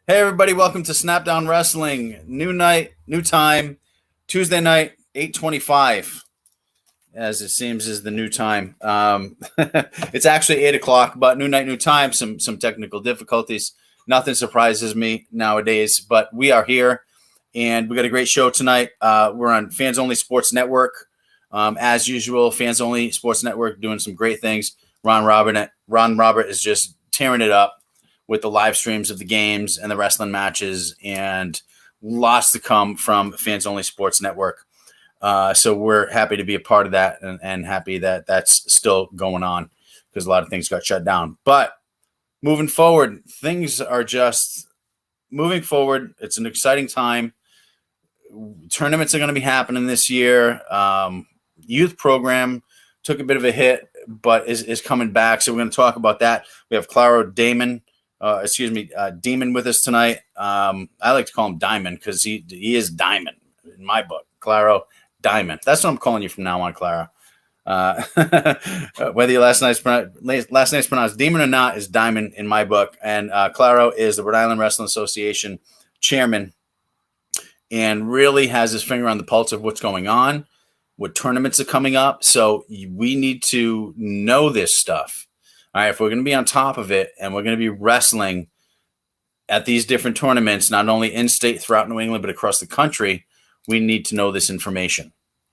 Hey everybody, welcome to Snapdown Wrestling. New night, new time. Tuesday night, 8:25, as it seems is the new time. It's actually 8 o'clock, but new night, new time. Some technical difficulties. Nothing surprises me nowadays, but we are here, and we got a great show tonight. We're on Fans Only Sports Network, as usual. Fans Only Sports Network doing some great things. Ron Robert is just tearing it up with the live streams of the games and the wrestling matches, and lots to come from Fans Only Sports Network. So we're happy to be a part of that, and happy that that's still going on because a lot of things got shut down. But moving forward, things are just moving forward. It's an exciting time. Tournaments are going to be happening this year. Youth program took a bit of a hit, but is coming back. So we're going to talk about that. We have Claro Dimen. Demon with us tonight. I like to call him Diamond because he is Diamond in my book. Claro Dimen. That's what I'm calling you from now on, Clara. Whether your last name's pronounced Demon or not is Diamond in my book. And Claro is the Rhode Island Wrestling Association chairman and really has his finger on the pulse of what's going on, what tournaments are coming up. So we need to know this stuff. All right, if we're going to be on top of it and we're going to be wrestling at these different tournaments, not only in state throughout New England, but across the country, we need to know this information.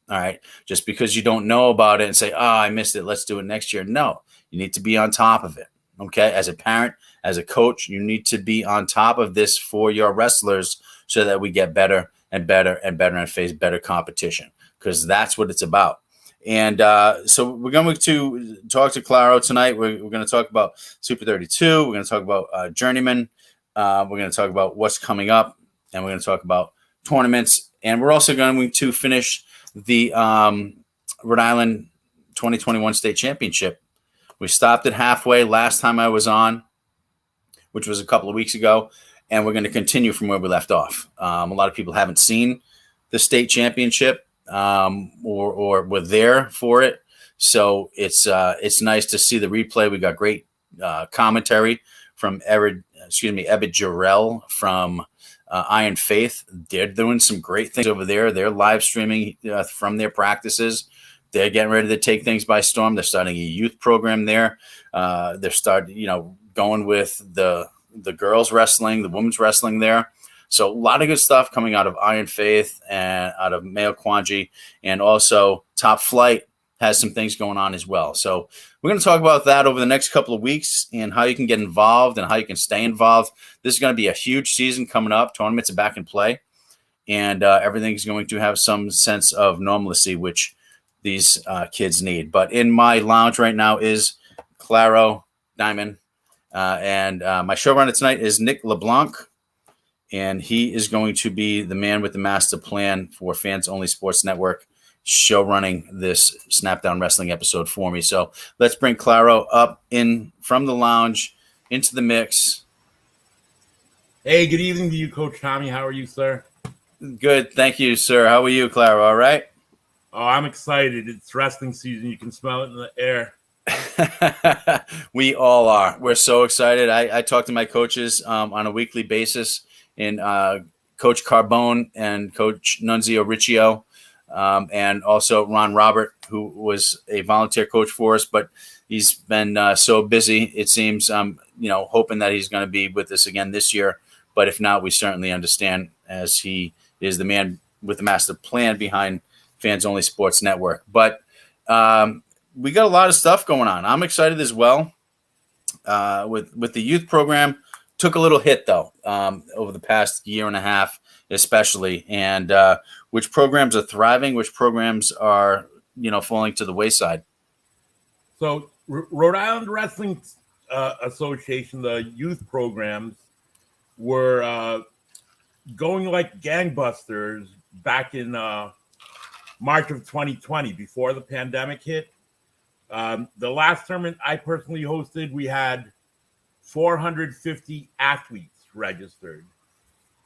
All right, just because you don't know about it and say, I missed it, let's do it next year. No, you need to be on top of it. Okay, as a parent, as a coach, you need to be on top of this for your wrestlers so that we get better and better and better and face better competition, because that's what it's about. And so we're going to talk to Claro tonight. We're going to talk about Super 32. We're going to talk about Journeyman. We're going to talk about what's coming up. And we're going to talk about tournaments. And we're also going to finish the Rhode Island 2021 State Championship. We stopped it halfway last time I was on, which was a couple of weeks ago. And we're going to continue from where we left off. A lot of people haven't seen the state championship. Or were there for it. So it's nice to see the replay. We got great commentary from Ebed Jarrell from Iron Faith. They're doing some great things over there. They're live streaming from their practices. They're getting ready to take things by storm. They're starting a youth program there. They're going with the girls wrestling, the women's wrestling there. So a lot of good stuff coming out of Iron Faith and out of Mayo Kwanji, and also Top Flight has some things going on as well. So we're going to talk about that over the next couple of weeks and how you can get involved and how you can stay involved. This is going to be a huge season coming up. Tournaments are back in play, and everything's going to have some sense of normalcy, which these kids need. But in my lounge right now is Claro Dimen, and my showrunner tonight is Nick LeBlanc. And he is going to be the man with the master plan for Fans Only Sports Network, show running this Snapdown Wrestling episode for me. So let's bring Claro up in from the lounge into the mix. Hey, good evening to you, Coach Tommy. How are you, sir? Good. Thank you, sir. How are you, Claro? All right? Oh, I'm excited. It's wrestling season. You can smell it in the air. We all are. We're so excited. I talk to my coaches on a weekly basis. In Coach Carbone and Coach Nunzio Riccio, and also Ron Robert, who was a volunteer coach for us, but he's been so busy, it seems, hoping that he's going to be with us again this year. But if not, we certainly understand, as he is the man with the master plan behind Fans Only Sports Network. But we got a lot of stuff going on. I'm excited as well with the youth program. Took a little hit, though, over the past year and a half, especially. And which programs are thriving, which programs are, falling to the wayside. So Rhode Island Wrestling Association, the youth programs, were going like gangbusters back in March of 2020, before the pandemic hit. The last tournament I personally hosted, we had 450 athletes registered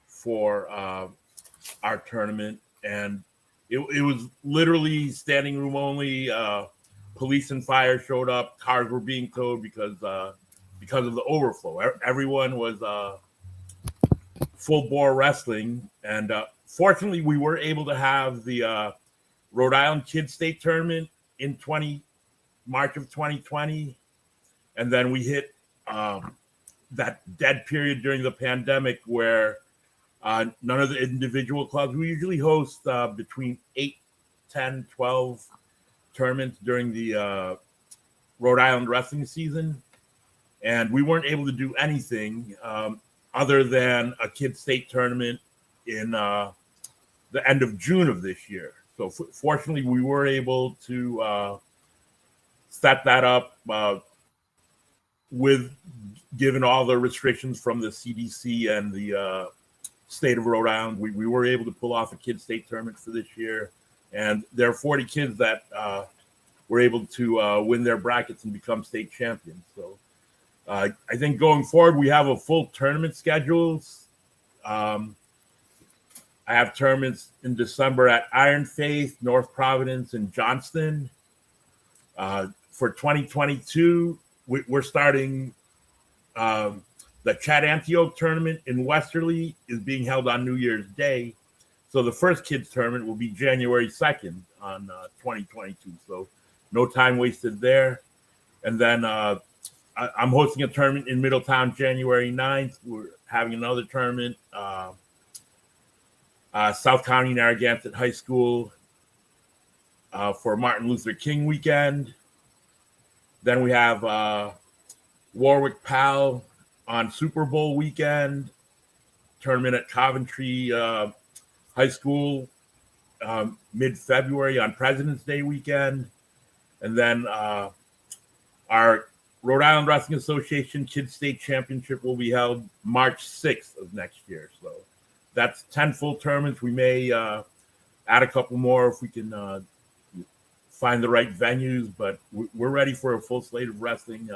for our tournament, and it was literally standing room only. Police and fire showed up. Cars were being towed because of the overflow. Everyone was full bore wrestling. And fortunately, we were able to have the Rhode Island Kids State Tournament in March of 2020. And then we hit that dead period during the pandemic where none of the individual clubs, we usually host between 8, 10, 12 tournaments during the Rhode Island wrestling season. And we weren't able to do anything other than a kids state tournament in the end of June of this year. So fortunately, we were able to set that up with given all the restrictions from the CDC and the state of Rhode Island. We were able to pull off a kids state tournament for this year. And there are 40 kids that were able to win their brackets and become state champions. So I think going forward, we have a full tournament schedule. I have tournaments in December at Iron Faith, North Providence, and Johnston. For 2022, we're starting the Chad Antioch tournament in Westerly is being held on New Year's Day. So the first kids tournament will be January 2nd on 2022. So no time wasted there. And then I'm hosting a tournament in Middletown January 9th. We're having another tournament, South County Narragansett High School for Martin Luther King weekend. Then we have Warwick Powell on Super Bowl weekend, tournament at Coventry High School mid-February on President's Day weekend. And then our Rhode Island Wrestling Association Kids State Championship will be held March 6th of next year. So that's 10 full tournaments. We may add a couple more if we can find the right venues, but we're ready for a full slate of wrestling,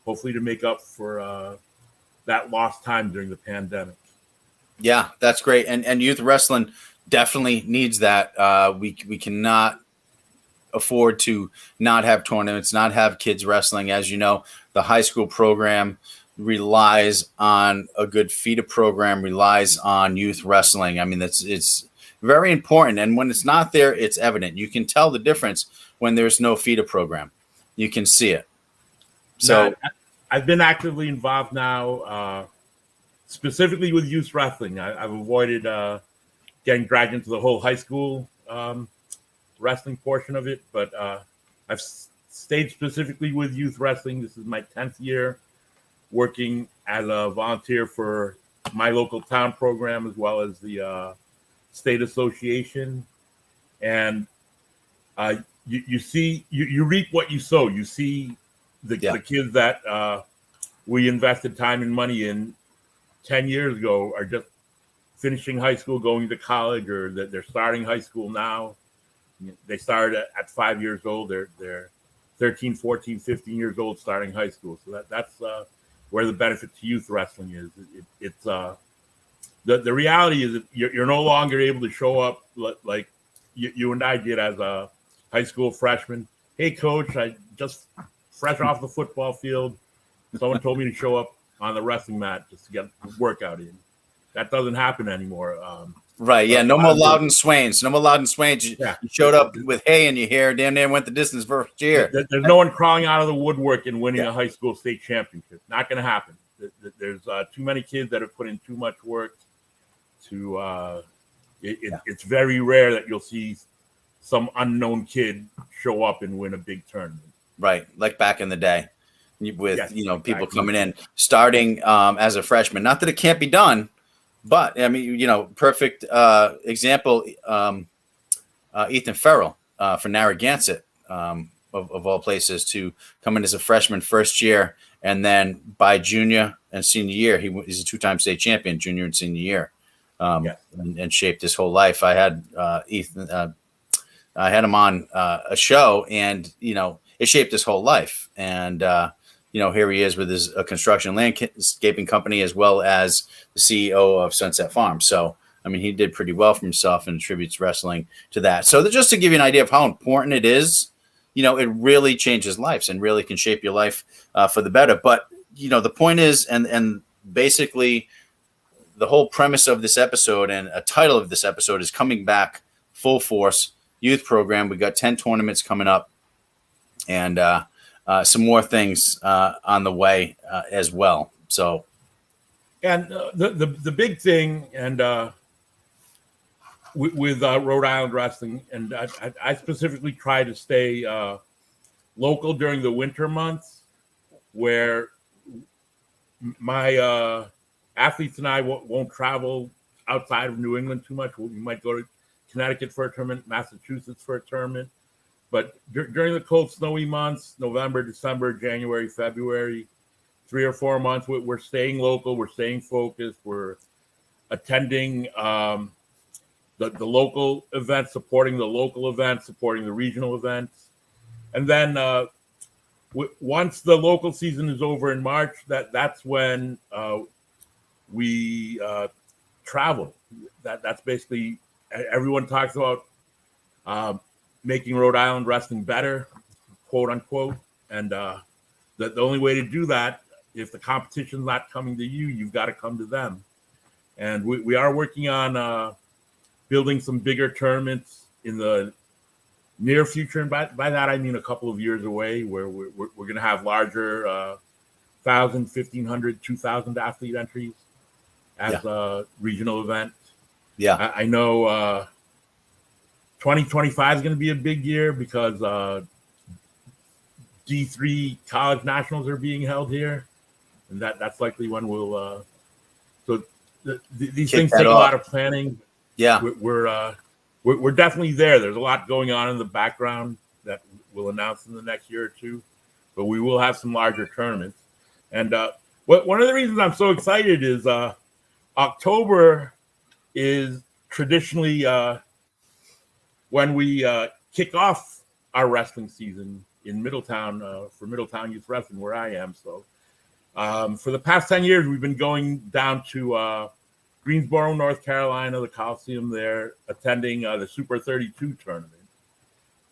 hopefully to make up for that lost time during the pandemic. Yeah, that's great. And youth wrestling definitely needs that. We cannot afford to not have tournaments, not have kids wrestling. As you know, the high school program relies on a good feeder program, relies on youth wrestling. I mean, it's very important. And when it's not there, it's evident. You can tell the difference when there's no feeder program. You can see it. So I've been actively involved now, specifically with youth wrestling. I've avoided getting dragged into the whole high school wrestling portion of it, but I've stayed specifically with youth wrestling. This is my 10th year working as a volunteer for my local town program as well as the state association. And you reap what you sow. You see the kids that we invested time and money in 10 years ago are just finishing high school, going to college, or that they're starting high school now. They started at 5 years old. They're 13, 14, 15 years old starting high school. So that's where the benefit to youth wrestling is. It's the reality is that you're no longer able to show up like you and I did as a high school freshman. Hey, coach, I just fresh off the football field. Someone told me to show up on the wrestling mat just to get a workout in. That doesn't happen anymore. Right, yeah, no more Loudon Swains. No more Loudon Swains. You showed up with hay in your hair, damn near went the distance first year. There's no one crawling out of the woodwork and winning a high school state championship. Not going to happen. There's too many kids that have put in too much work. It's very rare that you'll see some unknown kid show up and win a big tournament. Right, like back in the day with people coming in, starting as a freshman. Not that it can't be done. But I mean, perfect example. Ethan Farrell for Narragansett, of all places, to come in as a freshman first year, and then by junior and senior year, he's a two-time state champion, junior and senior year, and shaped his whole life. I had Ethan. I had him on a show, and it shaped his whole life. And here he is with his construction landscaping company as well as the CEO of Sunset Farm. So, I mean, he did pretty well for himself and attributes wrestling to that. So just to give you an idea of how important it is, it really changes lives and really can shape your life for the better. But, the point is, and basically the whole premise of this episode and a title of this episode is Coming Back Full Force Youth Program. We got 10 tournaments coming up, and some more things on the way as well. So, and the big thing, and with Rhode Island wrestling, and I specifically try to stay local during the winter months, where my athletes and I won't travel outside of New England too much. We might go to Connecticut for a tournament, Massachusetts for a tournament. But during the cold, snowy months, November, December, January, February, 3 or 4 months, we're staying local. We're staying focused. We're attending the local events, supporting the local events, supporting the regional events. And then once the local season is over in March, that's when we travel. That's basically, everyone talks about making Rhode Island wrestling better, quote unquote. And the only way to do that, if the competition's not coming to you, you've got to come to them. And we are working on building some bigger tournaments in the near future. And by that, I mean a couple of years away, where we're going to have larger 1,000, 1,500, 2,000 athlete entries as a regional event. Yeah. I know 2025 is going to be a big year because D3 college nationals are being held here. And that's likely when we'll these things take a lot of planning. Yeah. We're definitely there. There's a lot going on in the background that we'll announce in the next year or two, but we will have some larger tournaments. And one of the reasons I'm so excited is October is traditionally when we kick off our wrestling season in Middletown for Middletown Youth Wrestling, where I am. So for the past 10 years, we've been going down to Greensboro, North Carolina, the Coliseum there, attending the Super 32 tournament.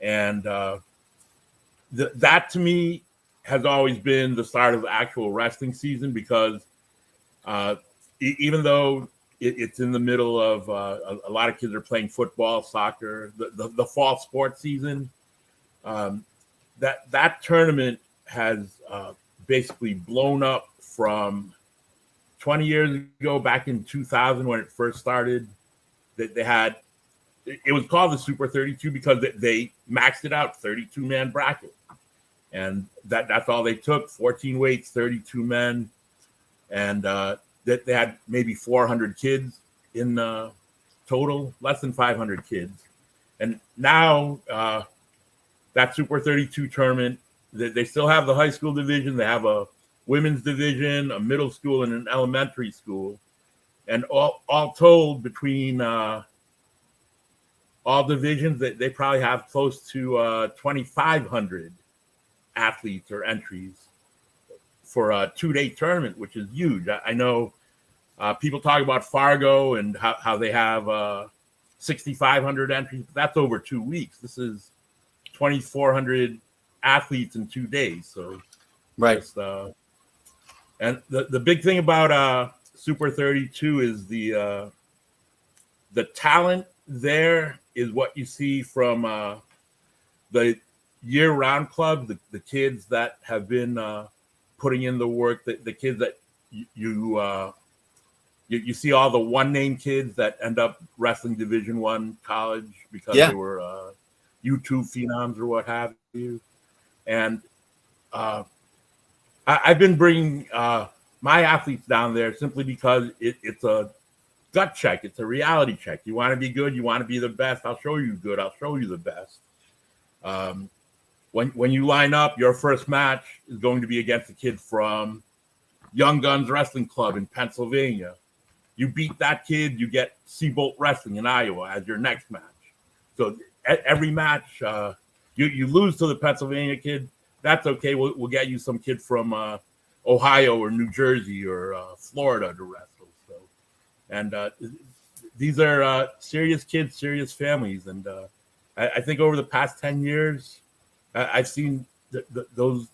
And that to me has always been the start of the actual wrestling season, because even though it's in the middle of a lot of kids are playing football, soccer, the fall sports season, that tournament has basically blown up from 20 years ago, back in 2000 when it first started. That they had, it was called the Super 32 because they maxed it out, 32-man bracket. And that's all they took, 14 weights, 32 men. And that they had maybe 400 kids in total, less than 500 kids. And now that Super 32 tournament, they still have the high school division. They have a women's division, a middle school, and an elementary school. And all told, between all divisions, they probably have close to 2,500 athletes or entries for a 2-day tournament, which is huge. I know people talk about Fargo and how they have 6,500 entries. But that's over 2 weeks. This is 2,400 athletes in 2 days. So, right. And the big thing about Super 32 is the talent there is what you see from the year-round club, the kids that have been putting in the work, the kids that you see all the one-name kids that end up wrestling Division I college because they were YouTube phenoms or what have you. And I've been bringing my athletes down there simply because it's a gut check. It's a reality check. You want to be good. You want to be the best. I'll show you good. I'll show you the best. When you line up, your first match is going to be against a kid from Young Guns Wrestling Club in Pennsylvania. You beat that kid, you get Seabolt Wrestling in Iowa as your next match. So every match, you lose to the Pennsylvania kid. That's okay. We'll get you some kid from Ohio or New Jersey or Florida to wrestle. So, and these are serious kids, serious families. And I think over the past 10 years, I've seen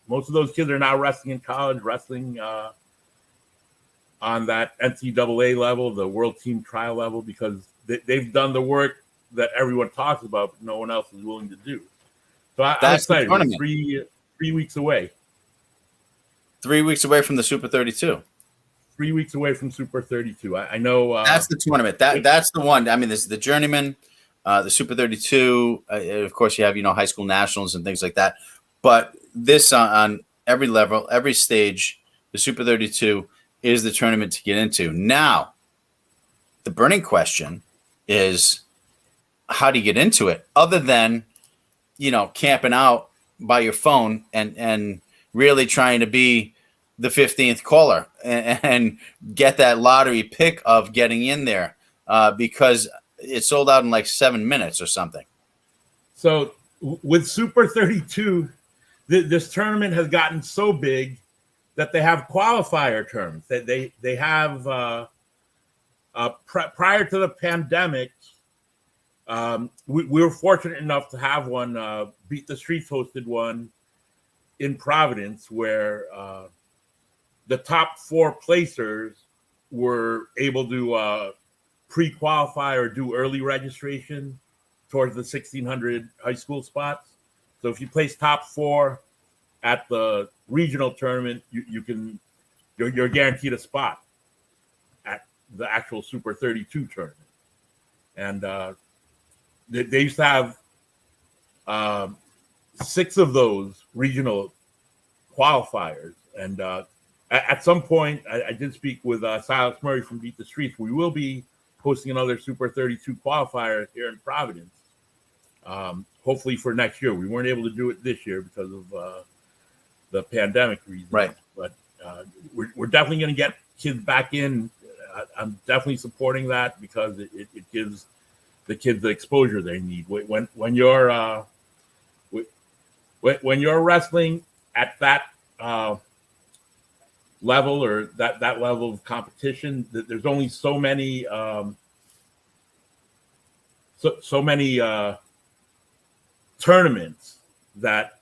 most of those kids are now wrestling in college, wrestling on that NCAA level, the World Team Trial level, because they've done the work that everyone talks about, but no one else is willing to do. So I'm excited. We're 3 weeks away. 3 weeks away from the Super 32. 3 weeks away from Super 32. I know. That's the tournament. That's the one. I mean, this is the Journeyman, the Super 32. Of course, you have high school nationals and things like that. But this on every level, every stage, the Super 32 is the tournament to get into. Now, the burning question is, how do you get into it? Other than camping out by your phone and really trying to be the 15th caller and get that lottery pick of getting in there because it sold out in like 7 minutes or something. So with Super 32, this tournament has gotten so big that they have qualifier terms. That they have prior to the pandemic, we were fortunate enough to have one. Beat the Streets hosted one in Providence where the top 4 placers were able to pre-qualify or do early registration towards the 1,600 high school spots. So if you place top 4 at the regional tournament, you're guaranteed a spot at the actual Super 32 tournament. And they used to have 6 of those regional qualifiers. And at some point, I did speak with Silas Murray from Beat the Streets. We will be hosting another Super 32 qualifier here in Providence, hopefully for next year. We weren't able to do it this year because of the pandemic reasons. Right. But we're definitely going to get kids back in. I'm definitely supporting that because it gives the kids the exposure they need. When you're wrestling at that level or that level of competition, there's only so many tournaments that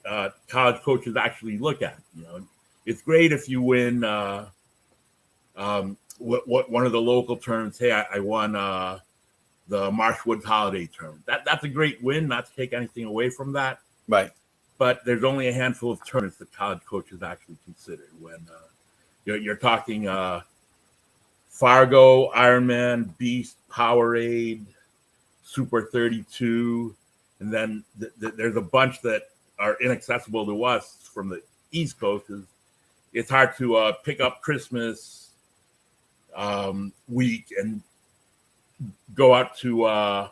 college coaches actually look at. It's great if you win one of the local tournaments. Hey, I won the Marshwoods Holiday Tournament. That's a great win. Not to take anything away from that, right? But there's only a handful of tournaments that college coaches actually consider when you're talking Fargo, Ironman, Beast, Powerade, Super 32, and then there's a bunch that are inaccessible to us from the East Coast. It's hard to pick up Christmas week and go out to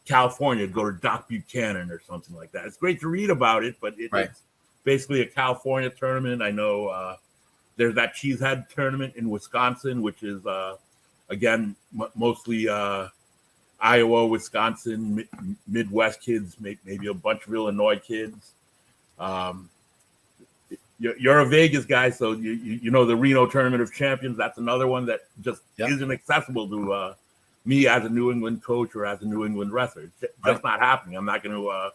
California, go to Doc Buchanan or something like that. It's great to read about it, but it's basically a California tournament. I know there's that Cheesehead tournament in Wisconsin, which is, again, mostly Iowa, Wisconsin, Midwest kids, maybe a bunch of Illinois kids. You're a Vegas guy, so you know the Reno Tournament of Champions. That's another one that just isn't accessible to me as a New England coach or as a New England wrestler. It's just not happening. I'm not going to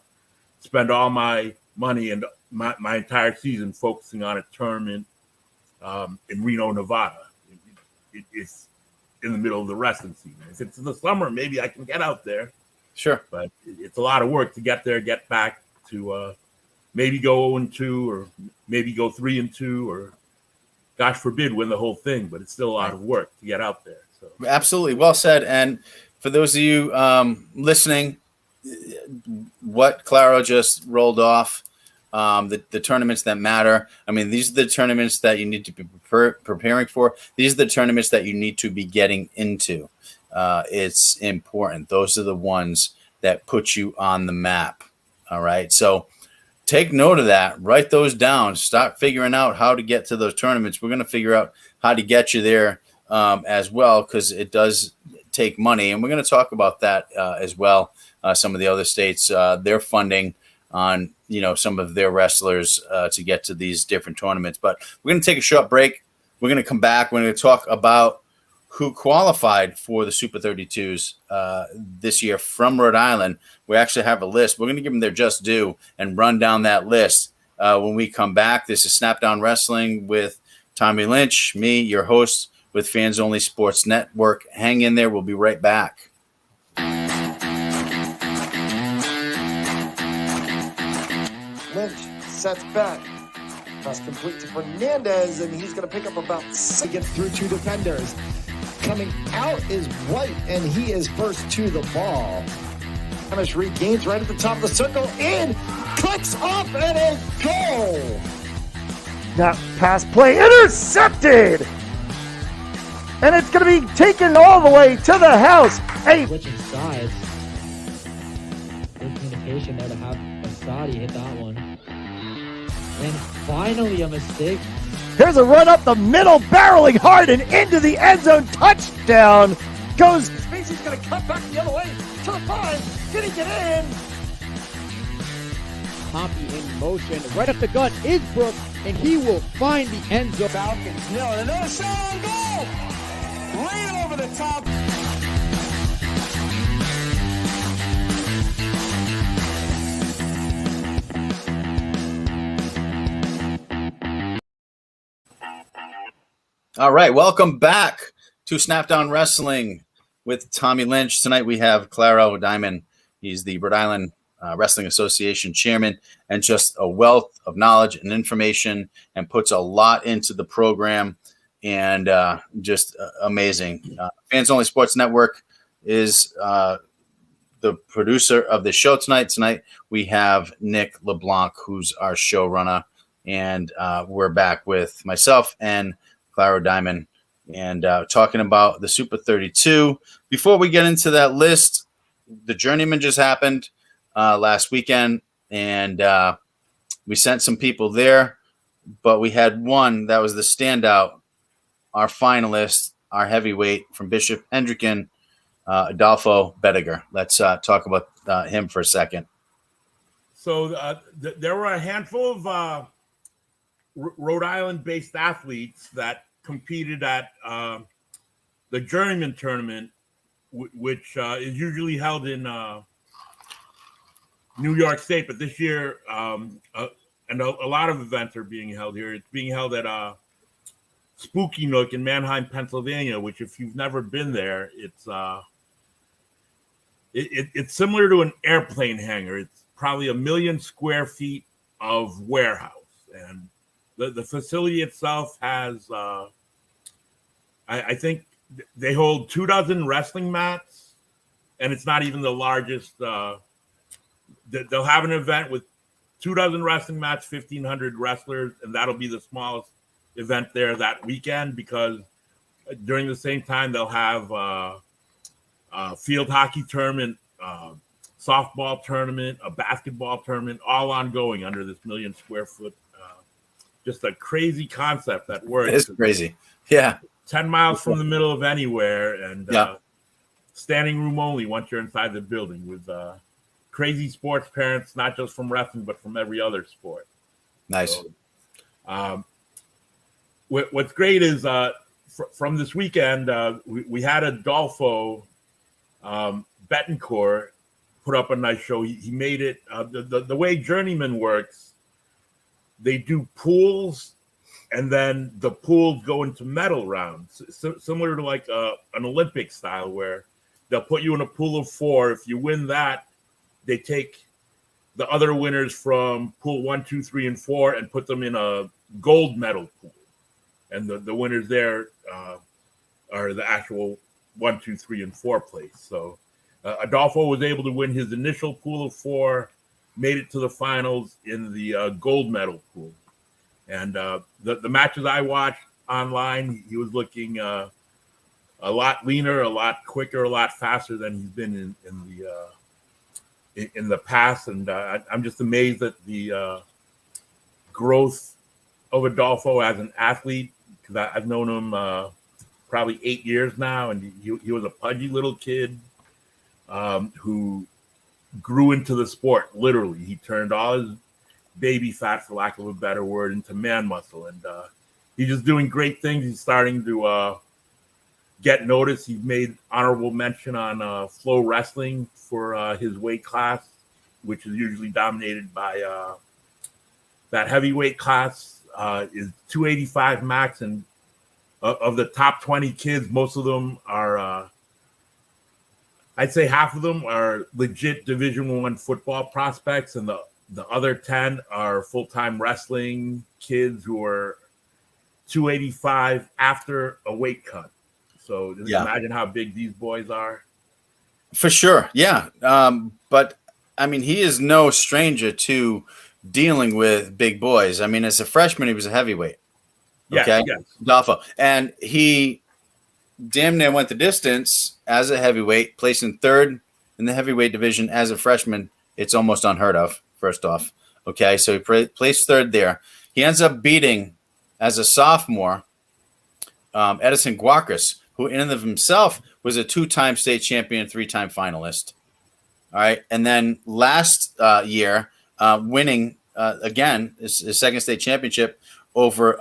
spend all my money and my entire season focusing on a tournament in Reno, Nevada. It's in the middle of the wrestling season. If it's in the summer, maybe I can get out there. Sure. But it's a lot of work to get there, get back to maybe go 0-2 or maybe go 3-2 or, gosh forbid, win the whole thing. But it's still a lot of work to get out there. So. Absolutely. Well said. And for those of you listening, what Claro just rolled off, the tournaments that matter. I mean, these are the tournaments that you need to be preparing for. These are the tournaments that you need to be getting into. It's important. Those are the ones that put you on the map. All right. So take note of that. Write those down. Start figuring out how to get to those tournaments. We're going to figure out how to get you there as well, because it does take money. And we're going to talk about that as well. Some of the other states, their funding on, some of their wrestlers to get to these different tournaments. But we're going to take a short break. We're going to come back. We're going to talk about who qualified for the Super 32s this year from Rhode Island. We actually have a list. We're going to give them their just due and run down that list when we come back. This is Snapdown Wrestling with Tommy Lynch, me, your host, with Fans Only Sports Network. Hang in there. We'll be right back. Lynch sets back. Pass complete to Fernandez, and he's going to pick up about 6. He gets through 2 defenders. Coming out is White, and he is first to the ball. Hamish regains right at the top of the circle, in, clicks off, and a goal. That pass play intercepted, and it's going to be taken all the way to the house. Switching sides. Good communication there to have Asadi hit that one. And finally a mistake. Here's a run up the middle, barreling hard and into the end zone. Touchdown goes. Spacey's going to cut back the other way to the 5. Did he get in? Pompey in motion. Right up the gut is Brooks, and he will find the end zone. Falcons nil, and another shot on goal. Right over the top. All right, welcome back to Snapdown Wrestling with Tommy Lynch. Tonight we have Claro Dimen. He's the Rhode Island Wrestling Association chairman, and just a wealth of knowledge and information, and puts a lot into the program, and just amazing. Fans Only Sports Network is the producer of the show tonight. Tonight we have Nick LeBlanc, who's our showrunner, and we're back with myself and Claro Dimen, and talking about the Super 32. Before we get into that list, the Journeyman just happened last weekend, and we sent some people there, but we had one that was the standout, our finalist, our heavyweight from Bishop Hendricken, Adolfo Bediger. Let's talk about him for a second. So there were a handful of Rhode Island-based athletes that competed at the Journeyman tournament, which is usually held in New York State, but this year, and a lot of events are being held here. It's being held at Spooky Nook in Manheim, Pennsylvania, which, if you've never been there, it's similar to an airplane hangar. It's probably 1 million square feet of warehouse, and the facility itself has, I think they hold 24 wrestling mats, and it's not even the largest. They'll have an event with 24 wrestling mats, 1,500 wrestlers, and that'll be the smallest event there that weekend, because during the same time they'll have a field hockey tournament, softball tournament, a basketball tournament, all ongoing under this 1 million square foot. Just a crazy concept that works. It's crazy. Yeah. 10 miles from the middle of anywhere, and standing room only once you're inside the building, with crazy sports parents, not just from wrestling, but from every other sport. Nice. So, what's great is from this weekend, we had Adolfo Betancourt put up a nice show. He made it. The way Journeyman works, they do pools, and then the pools go into medal rounds, similar to like an Olympic style, where they'll put you in a pool of 4. If you win that, they take the other winners from pool 1, 2, 3, and 4 and put them in a gold medal pool. And the winners there are the actual 1, 2, 3, and 4 place. So Adolfo was able to win his initial pool of 4, made it to the finals in the gold medal pool. And the matches I watched online, he was looking a lot leaner, a lot quicker, a lot faster than he's been in the past. And I'm just amazed at the growth of Adolfo as an athlete, because I've known him probably 8 years now, and he was a pudgy little kid who grew into the sport. Literally, he turned all his baby fat, for lack of a better word, into man muscle, and he's just doing great things. He's starting to get noticed. He's made honorable mention on Flow Wrestling for his weight class, which is usually dominated by that heavyweight class. Is 285 max, and of the top 20 kids, most of them are, I'd say half of them are legit Division I football prospects, and the other 10 are full-time wrestling kids who are 285 after a weight cut. So just imagine how big these boys are. For sure, yeah. But I mean, he is no stranger to dealing with big boys. I mean, as a freshman, he was a heavyweight. Okay, yes. Dolfo, and he damn near went the distance as a heavyweight, placing third in the heavyweight division as a freshman. It's almost unheard of. First off, okay, so he placed third there. He ends up beating, as a sophomore, Edison Guacris, who in and of himself was a 2-time state champion, 3-time finalist. All right, and then last year, winning again his second state championship over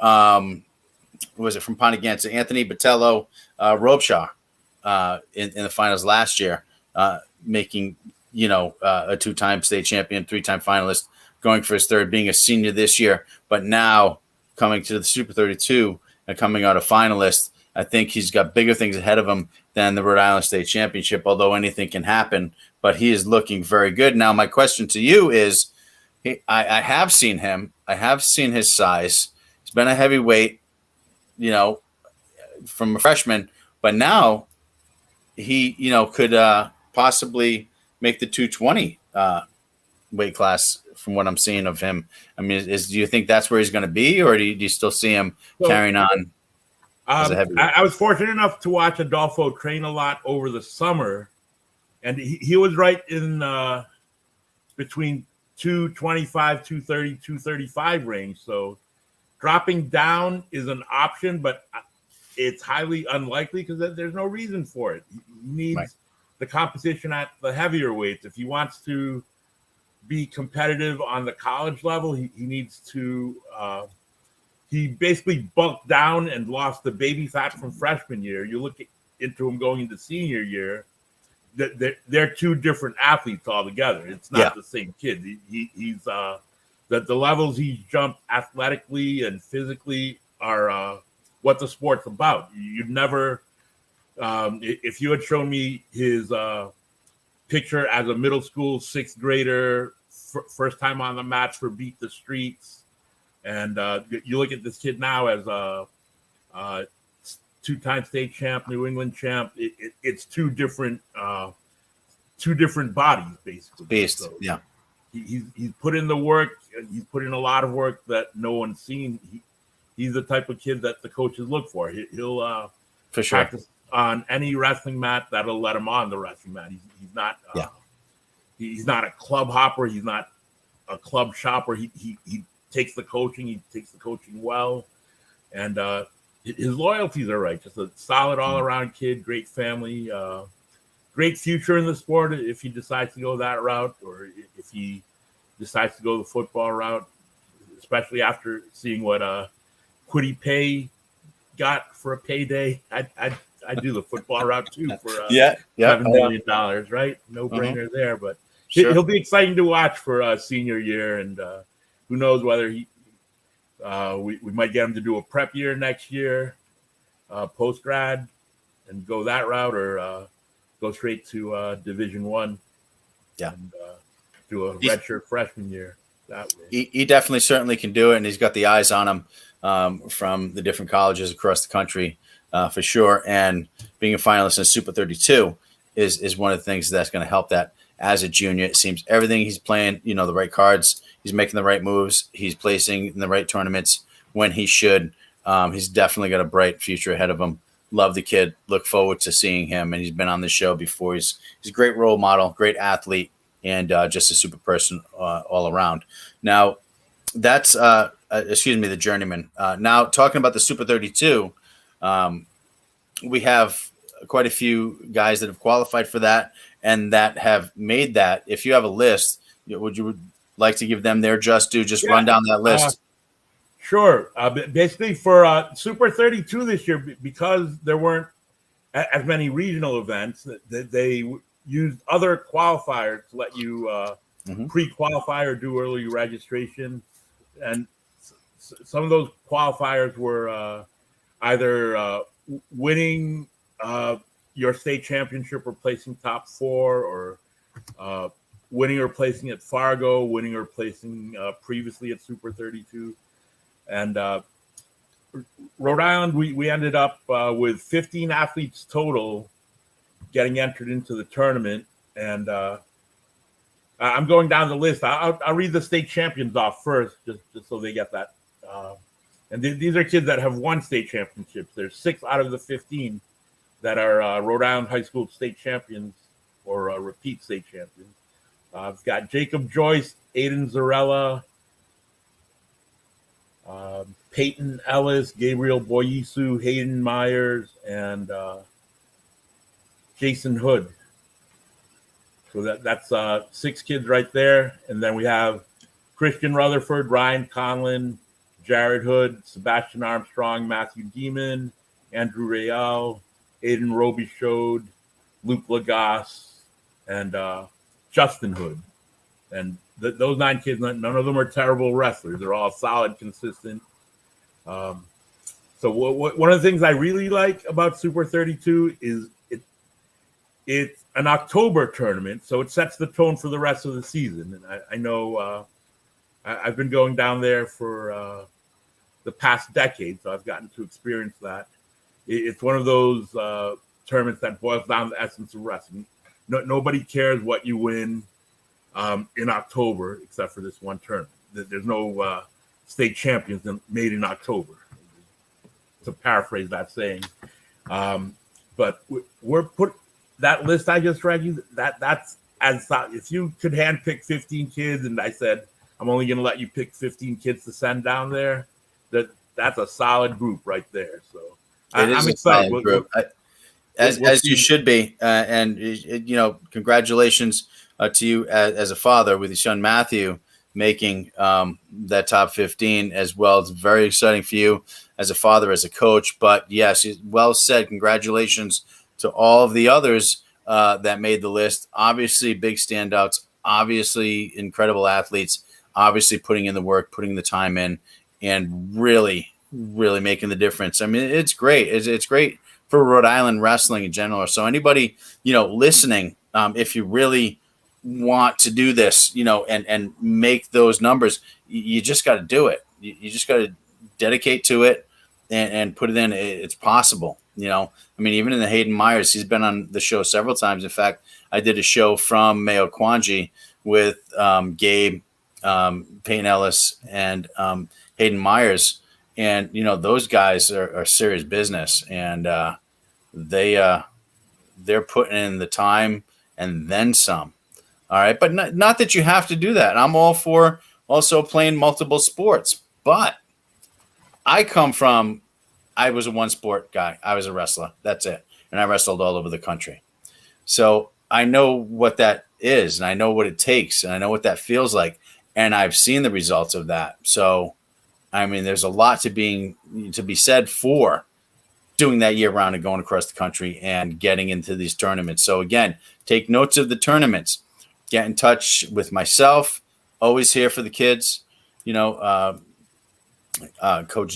who was it from Ponteganza, Anthony Botello Robeshaw in the finals last year, making a 2-time state champion, 3-time finalist, going for his third, being a senior this year, but now coming to the Super 32 and coming out a finalist. I think he's got bigger things ahead of him than the Rhode Island State Championship, although anything can happen, but he is looking very good. Now, my question to you is, I have seen him. I have seen his size. He's been a heavyweight, from a freshman, but now he, could possibly make the 220 weight class from what I'm seeing of him. I mean, do you think that's where he's going to be, or do you still see him carrying on? I was fortunate enough to watch Adolfo train a lot over the summer, and he was right in between 225, 230, 235 range. So dropping down is an option, but it's highly unlikely because there's no reason for it. He needs the competition at the heavier weights. If he wants to be competitive on the college level, he needs to he basically bulked down and lost the baby fat from freshman year. You look into him going into senior year, they're two different athletes altogether. It's not the same kid. He's the levels he's jumped athletically and physically are what the sport's about. You'd never, if you had shown me his picture as a middle school 6th grader, first time on the mat for Beat the Streets, and you look at this kid now as a 2-time state champ, New England champ. It's two different bodies, basically. Based, so yeah. He's put in the work. He's put in a lot of work that no one's seen. He's the type of kid that the coaches look for. He'll for sure practice on any wrestling mat that'll let him on the wrestling mat. He's not he's not a club hopper. He's not a club shopper. He takes the coaching. He takes the coaching well, and his loyalties are right. Just a solid all around kid. Great family. Great future in the sport if he decides to go that route, or if he decides to go the football route, especially after seeing what Quiddy Pay got for a payday. I'd do the football route too for $7 million, right? No brainer there. But he'll be exciting to watch for senior year, and who knows whether we might get him to do a prep year next year, post grad, and go that route, or go straight to Division I. Yeah, and do a redshirt freshman year that way. He definitely certainly can do it, and he's got the eyes on him from the different colleges across the country for sure. And being a finalist in Super 32 is one of the things that's going to help that as a junior. It seems everything he's playing, the right cards, he's making the right moves, he's placing in the right tournaments when he should. He's definitely got a bright future ahead of him. Love the kid. Look forward to seeing him. And he's been on the show before. He's a great role model, great athlete, and just a super person all around. Now, that's the journeyman. Now, talking about the Super 32, we have quite a few guys that have qualified for that and that have made that. If you have a list, would you like to give them their just due? Just run down that list. Sure. Basically, for Super 32 this year, because there weren't as many regional events, they used other qualifiers to let you pre-qualify or do early registration. And some of those qualifiers were either winning your state championship or placing top 4, or winning or placing at Fargo, winning or placing previously at Super 32. And Rhode Island, we ended up with 15 athletes total getting entered into the tournament. And I'm going down the list. I'll read the state champions off first, just so they get that. And these are kids that have won state championships. There's 6 out of the 15 that are Rhode Island high school state champions or repeat state champions. I've got Jacob Joyce, Aiden Zarella, Peyton Ellis, Gabriel Boyisu, Hayden Myers, and Jason Hood. So that's 6 kids right there. And then we have Christian Rutherford, Ryan Conlon, Jared Hood, Sebastian Armstrong, Matthew Demon, Andrew Real, Aiden Robichaud, Luke Lagasse, and Justin Hood. And those 9 kids, none of them are terrible wrestlers. They're all solid, consistent. So one of the things I really like about Super 32 is it's an October tournament, so it sets the tone for the rest of the season. And I know I've been going down there for the past decade, so I've gotten to experience that. It's one of those tournaments that boils down to the essence of wrestling. Nobody cares what you win in October, except for this one tournament. There's no state champions made in October, to paraphrase that saying. But we're put that list I just read you. That's as if you could handpick 15 kids, and I said I'm only going to let you pick 15 kids to send down there. That's a solid group right there. So I'm excited. As you should be, and congratulations to you as a father with your son Matthew making that top 15 as well. It's very exciting for you as a father, as a coach. But yes, well said. Congratulations to all of the others that made the list. Obviously, big standouts. Obviously, incredible athletes. Obviously, putting in the work, putting the time in, and really, really making the difference. I mean, it's great. It's great for Rhode Island wrestling in general. So anybody, listening, if you really want to do this, and make those numbers, you just got to do it. You just got to dedicate to it and put it in. It's possible. I mean, even in the Hayden Myers, he's been on the show several times. In fact, I did a show from Mayo Kwanji with Gabe, Peyton Ellis, and Hayden Myers. And, those guys are serious business, and they're putting in the time and then some. All right. But not that you have to do that. I'm all for also playing multiple sports, but I was a one sport guy. I was a wrestler. That's it. And I wrestled all over the country. So I know what that is, and I know what it takes, and I know what that feels like. And I've seen the results of that. So, I mean, there's a lot to be said for doing that year round and going across the country and getting into these tournaments. So again, take notes of the tournaments, get in touch with myself, always here for the kids, Coach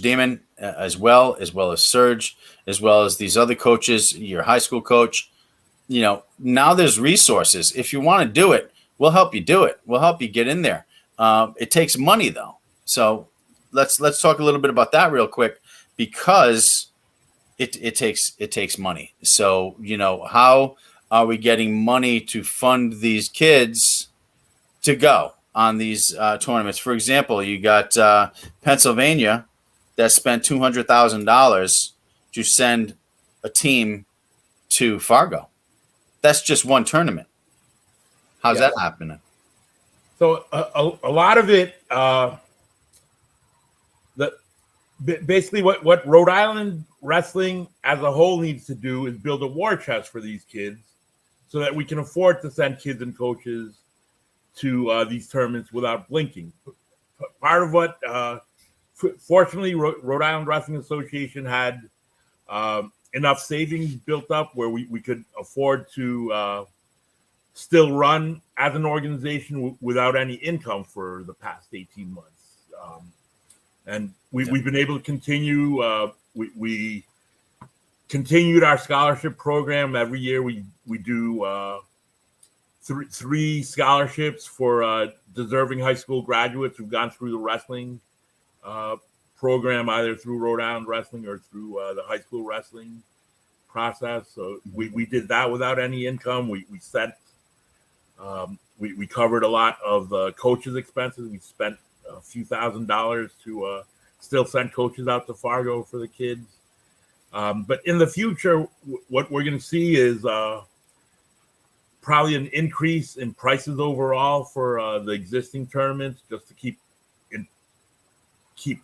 Dimen as well as Serge, as well as these other coaches, your high school coach. Now there's resources. If you want to do it, we'll help you do it. We'll help you get in there. It takes money though. So let's talk a little bit about that real quick, because it takes money. So, how are we getting money to fund these kids to go on these tournaments? For example, you got Pennsylvania that spent $200,000 to send a team to Fargo. That's just one tournament. How's that happening? So a lot of it, basically what Rhode Island wrestling as a whole needs to do is build a war chest for these kids so that we can afford to send kids and coaches to these tournaments without blinking. Part of what, fortunately, Rhode Island Wrestling Association had enough savings built up where we could afford to still run as an organization without any income for the past 18 months. And we've been able to continue we continued our scholarship program. Every year we do three scholarships for deserving high school graduates who've gone through the wrestling program, either through Rhode Island Wrestling or through the high school wrestling process. So we did that without any income. We covered a lot of the coaches' expenses. We spent a few $1,000s to still send coaches out to Fargo for the kids. But in the future, what we're going to see is probably an increase in prices overall for the existing tournaments, just to keep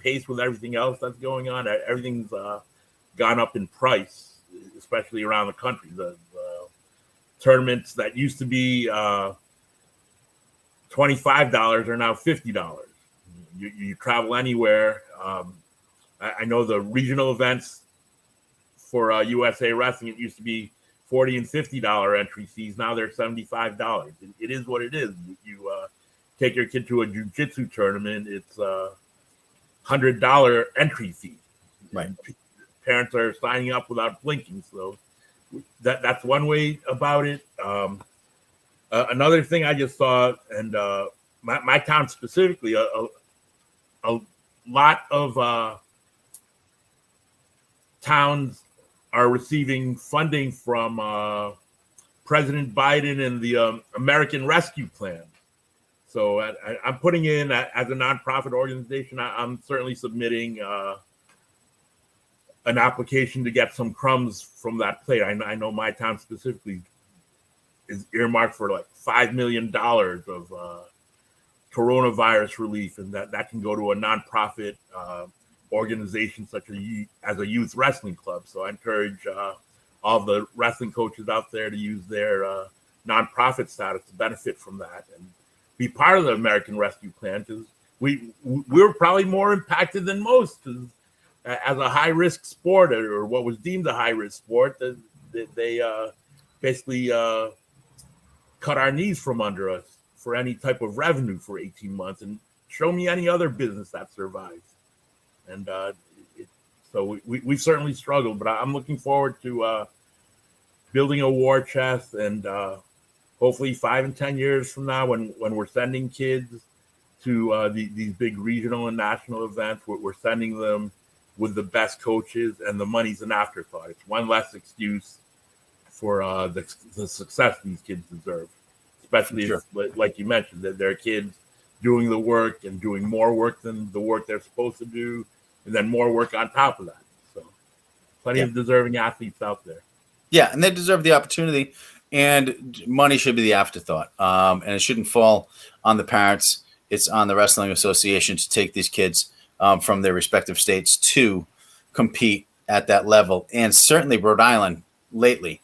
pace with everything else that's going on. Everything's gone up in price, especially around the country. The tournaments that used to be $25 are now $50. You travel anywhere. I know the regional events for USA Wrestling, it used to be $40 and $50 entry fees. Now they're $75. It is what it is. You take your kid to a jiu-jitsu tournament, it's $100 entry fee. Right. Parents are signing up without blinking. So that's one way about it. Another thing I just saw, and my town specifically, a lot of towns are receiving funding from President Biden and the American Rescue Plan. So I'm putting in, as a nonprofit organization, I'm certainly submitting an application to get some crumbs from that plate. I know my town specifically is earmarked for like $5 million of coronavirus relief, and that can go to a nonprofit organization such as a youth wrestling club. So I encourage all the wrestling coaches out there to use their nonprofit status to benefit from that and be part of the American Rescue Plan, because we're probably more impacted than most, because as a high-risk sport, or what was deemed a high-risk sport, they basically cut our knees from under us for any type of revenue for 18 months. And show me any other business that survives. And so we've certainly struggled, but I'm looking forward to building a war chest, and hopefully 5 and 10 years from now, when we're sending kids to these big regional and national events, we're sending them with the best coaches, and the money's an afterthought. It's one less excuse for the success these kids deserve, especially Sure. if, like you mentioned, that they're kids doing the work and doing more work than the work they're supposed to do, and then more work on top of that. So plenty of deserving athletes out there. Yeah, and they deserve the opportunity, and money should be the afterthought. And it shouldn't fall on the parents. It's on the Wrestling Association to take these kids from their respective states to compete at that level. And certainly Rhode Island lately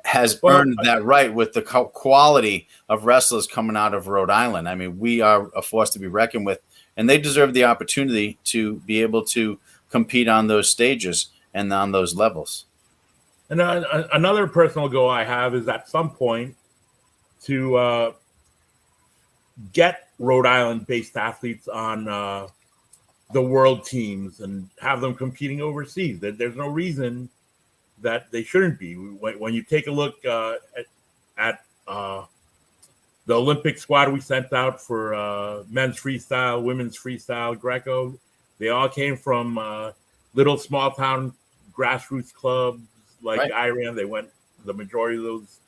has earned that right with the quality of wrestlers coming out of Rhode Island. I mean, we are a force to be reckoned with, and they deserve the opportunity to be able to compete on those stages and on those levels. And another personal goal I have is at some point to get Rhode Island-based athletes on the world teams and have them competing overseas. There's no reason that they shouldn't be. When you take a look at the Olympic squad we sent out for men's freestyle, women's freestyle, Greco, they all came from little small town grassroots clubs like Right. Iran. The majority of those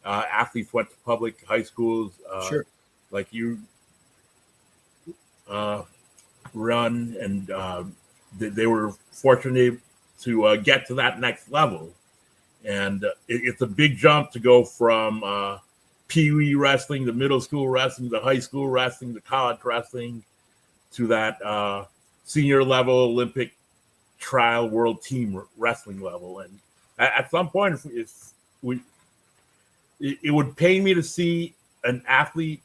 athletes went to public high schools, Sure. like you run, and they were fortunate to get to that next level. And it's a big jump to go from Pee Wee wrestling, to middle school wrestling, to high school wrestling, to college wrestling, to that senior level Olympic trial world team wrestling level. And at some point, it would pain me to see an athlete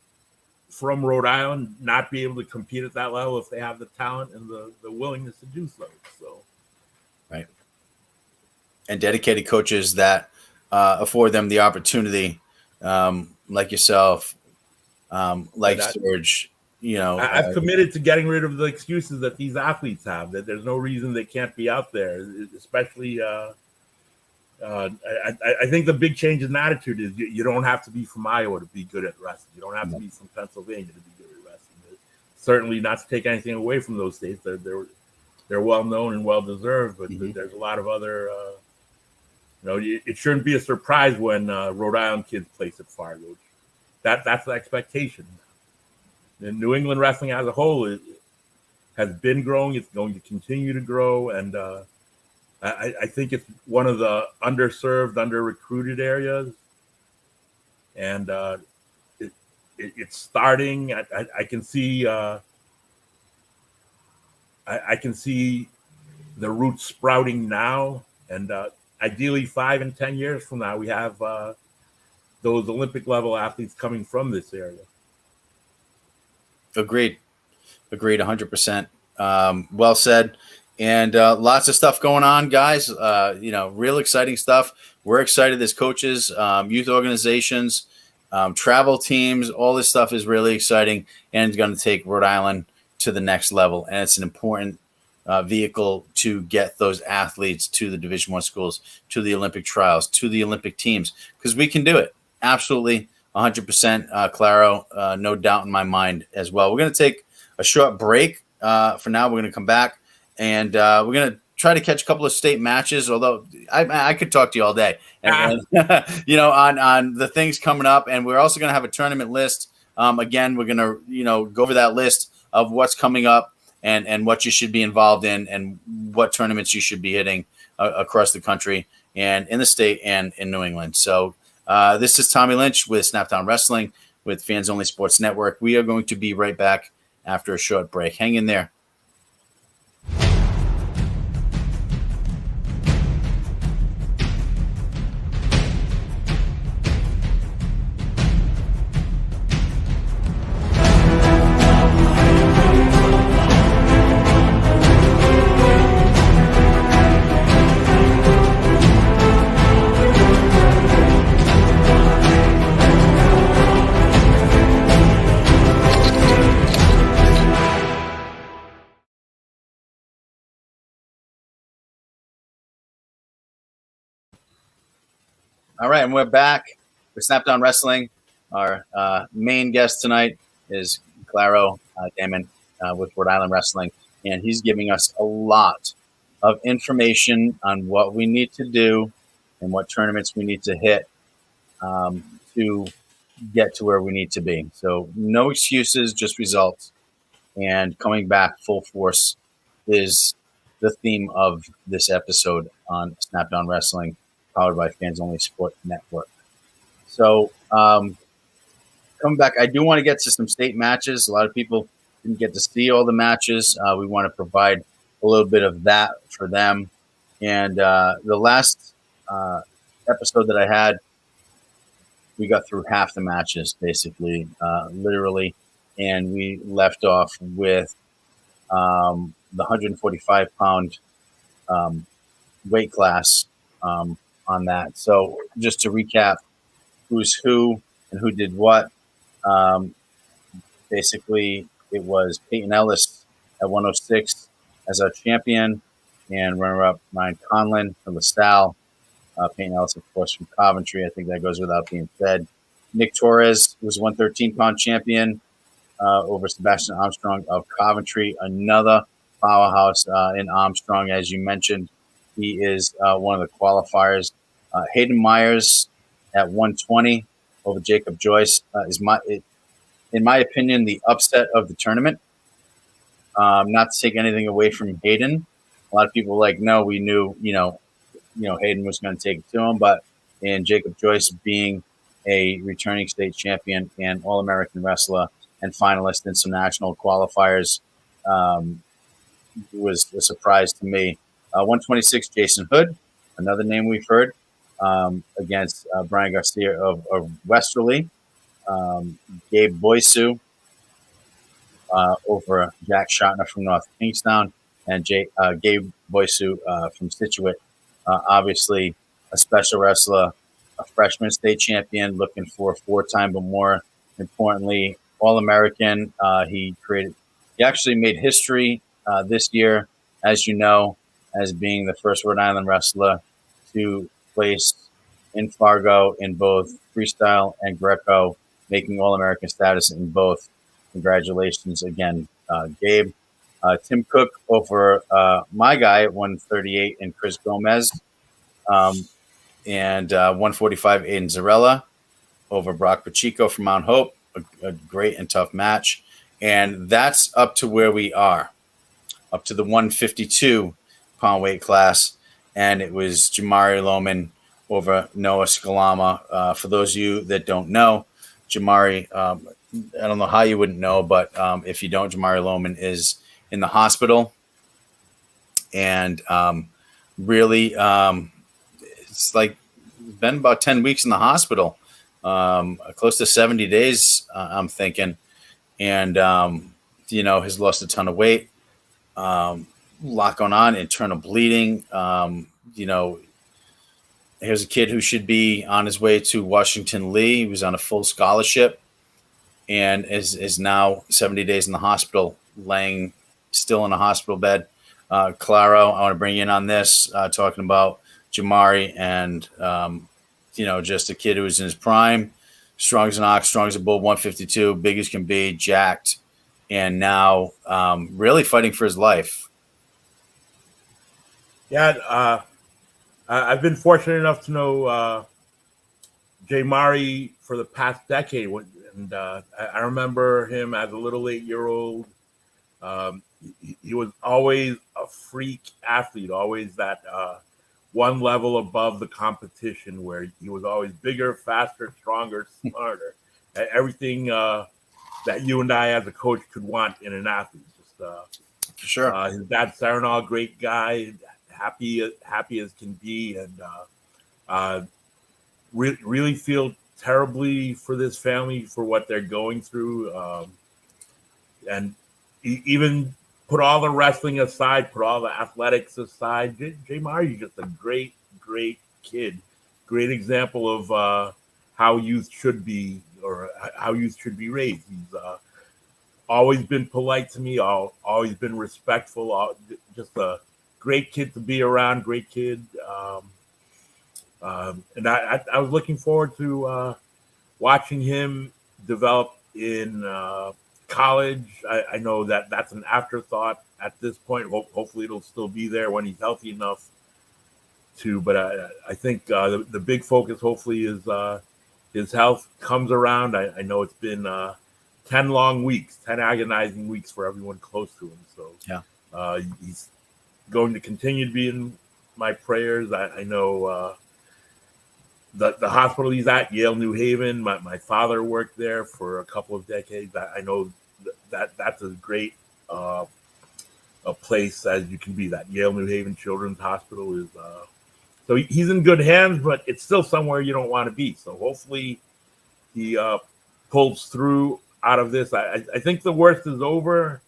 from Rhode Island not be able to compete at that level if they have the talent and the willingness to do so. So, right. And dedicated coaches that afford them the opportunity, like yourself, like George, I've committed to getting rid of the excuses that these athletes have, that there's no reason they can't be out there, especially I think the big change in attitude is you don't have to be from Iowa to be good at wrestling. You don't have to be from Pennsylvania to be good at wrestling. Certainly not to take anything away from those states. They're well known and well deserved, but there's a lot of other. It shouldn't be a surprise when Rhode Island kids place at Fargo. That's the expectation. And New England wrestling as a whole has been growing. It's going to continue to grow, and I think it's one of the underserved, under-recruited areas, and it's starting. I can see I can see the roots sprouting now, and ideally 5 and 10 years from now, we have those Olympic level athletes coming from this area. Agreed 100%. Well said. And lots of stuff going on, guys. Real exciting stuff. We're excited as coaches, youth organizations, travel teams. All this stuff is really exciting, and it's going to take Rhode Island to the next level. And it's an important vehicle to get those athletes to the Division I schools, to the Olympic trials, to the Olympic teams, because we can do it. Absolutely, 100%, Claro. No doubt in my mind as well. We're going to take a short break. For now, we're going to come back. And we're going to try to catch a couple of state matches, although I could talk to you all day, and on the things coming up. And we're also going to have a tournament list. Again, we're going to, go over that list of what's coming up and what you should be involved in and what tournaments you should be hitting across the country and in the state and in New England. So this is Tommy Lynch with Snapdown Wrestling with Fans Only Sports Network. We are going to be right back after a short break. Hang in there. All right, and we're back with Snapdown Wrestling. Our main guest tonight is Claro Dimen with Rhode Island Wrestling, and he's giving us a lot of information on what we need to do and what tournaments we need to hit to get to where we need to be. So no excuses, just results. And coming back full force is the theme of this episode on Snapdown Wrestling, powered by Fans Only Sport Network. So coming back, I do want to get to some state matches. A lot of people didn't get to see all the matches. We want to provide a little bit of that for them. And the last episode that I had, we got through half the matches, basically, literally. And we left off with the 145-pound weight class on that. So just to recap who's who and who did what, basically it was Peyton Ellis at 106 as our champion, and runner-up Ryan Conlon from LaSalle. Peyton Ellis, of course, from Coventry. I think that goes without being said. Nick Torres was 113-pound champion over Sebastian Armstrong of Coventry, another powerhouse in Armstrong, as you mentioned. He is one of the qualifiers. Hayden Myers at 120 over Jacob Joyce is, in my opinion, the upset of the tournament. Not to take anything away from Hayden. A lot of people are like, no, we knew, Hayden was going to take it to him. But in Jacob Joyce being a returning state champion and All-American wrestler and finalist in some national qualifiers was a surprise to me. 126, Jason Hood, another name we've heard, against Brian Garcia of Westerly. Gabe Boysu over Jack Schottner from North Kingstown, and Gabe Boysu from Scituate. Obviously, a special wrestler, a freshman state champion, looking for a 4-time, but more importantly, All-American. He actually made history this year, as you know, as being the first Rhode Island wrestler to place in Fargo in both freestyle and Greco, making All-American status in both. Congratulations again, Gabe. Tim Cook over my guy at 138 and Chris Gomez, and 145 Aiden Zarella over Brock Pacheco from Mount Hope. A great and tough match. And that's up to where we are, up to the 152 pound weight class. And it was Jamari Lohman over Noah Scalama. For those of you that don't know, Jamari, I don't know how you wouldn't know, but if you don't, Jamari Lohman is in the hospital. And really, it's like been about 10 weeks in the hospital. Close to 70 days, I'm thinking. And, has lost a ton of weight. Lot going on, internal bleeding. Here's a kid who should be on his way to Washington Lee. He was on a full scholarship and is now 70 days in the hospital, laying still in a hospital bed. Claro, I want to bring you in on this, talking about Jamari and, just a kid who was in his prime, strong as an ox, strong as a bull, 152, big as can be, jacked, and now really fighting for his life. Yeah, I've been fortunate enough to know Jamari for the past decade, and I remember him as a little 8-year-old. He was always a freak athlete, always that one level above the competition, where he was always bigger, faster, stronger, smarter. Everything that you and I as a coach could want in an athlete. Just For sure. His dad, Saranal, great guy, happy as can be, and really feel terribly for this family for what they're going through, and even put all the wrestling aside, put all the athletics aside. Jamari is just a great kid, great example of how youth should be, or how youth should be raised. He's always been polite to me, always been respectful, just a great kid to be around, great kid. And I was looking forward to watching him develop in college. I know that's an afterthought at this point. Hopefully it'll still be there when he's healthy enough to, but I think the big focus hopefully is his health comes around. I know it's been 10 long weeks, 10 agonizing weeks for everyone close to him. So yeah, he's going to continue to be in my prayers. I know the hospital he's at, Yale New Haven, my father worked there for a couple of decades. I know that's as great a place as you can be. That Yale New Haven Children's Hospital is so he's in good hands, but it's still somewhere you don't want to be. So hopefully he pulls through out of this. I think the worst is over.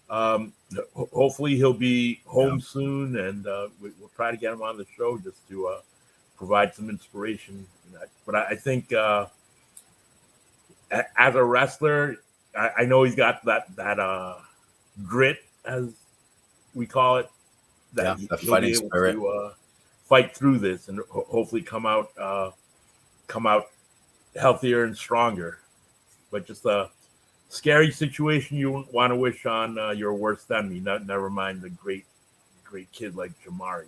Hopefully he'll be home soon, and we'll try to get him on the show just to provide some inspiration. But I think as a wrestler, I know he's got that grit, as we call it, that the he'll fighting be able spirit to fight through this and hopefully come out healthier and stronger. But just a scary situation you wouldn't want to wish on your worst enemy. Never mind the great kid like Jamari.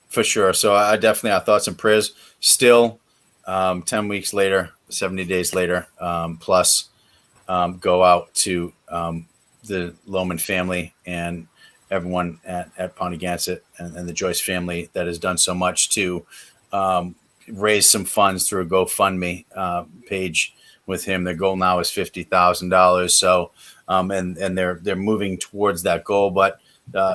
For sure. So I definitely, our thoughts and prayers still 10 weeks later, 70 days later, plus go out to the Lohman family and everyone at Pontigansett and the Joyce family that has done so much to raise some funds through a GoFundMe page with him. Their goal now is $50,000. So, and they're moving towards that goal, but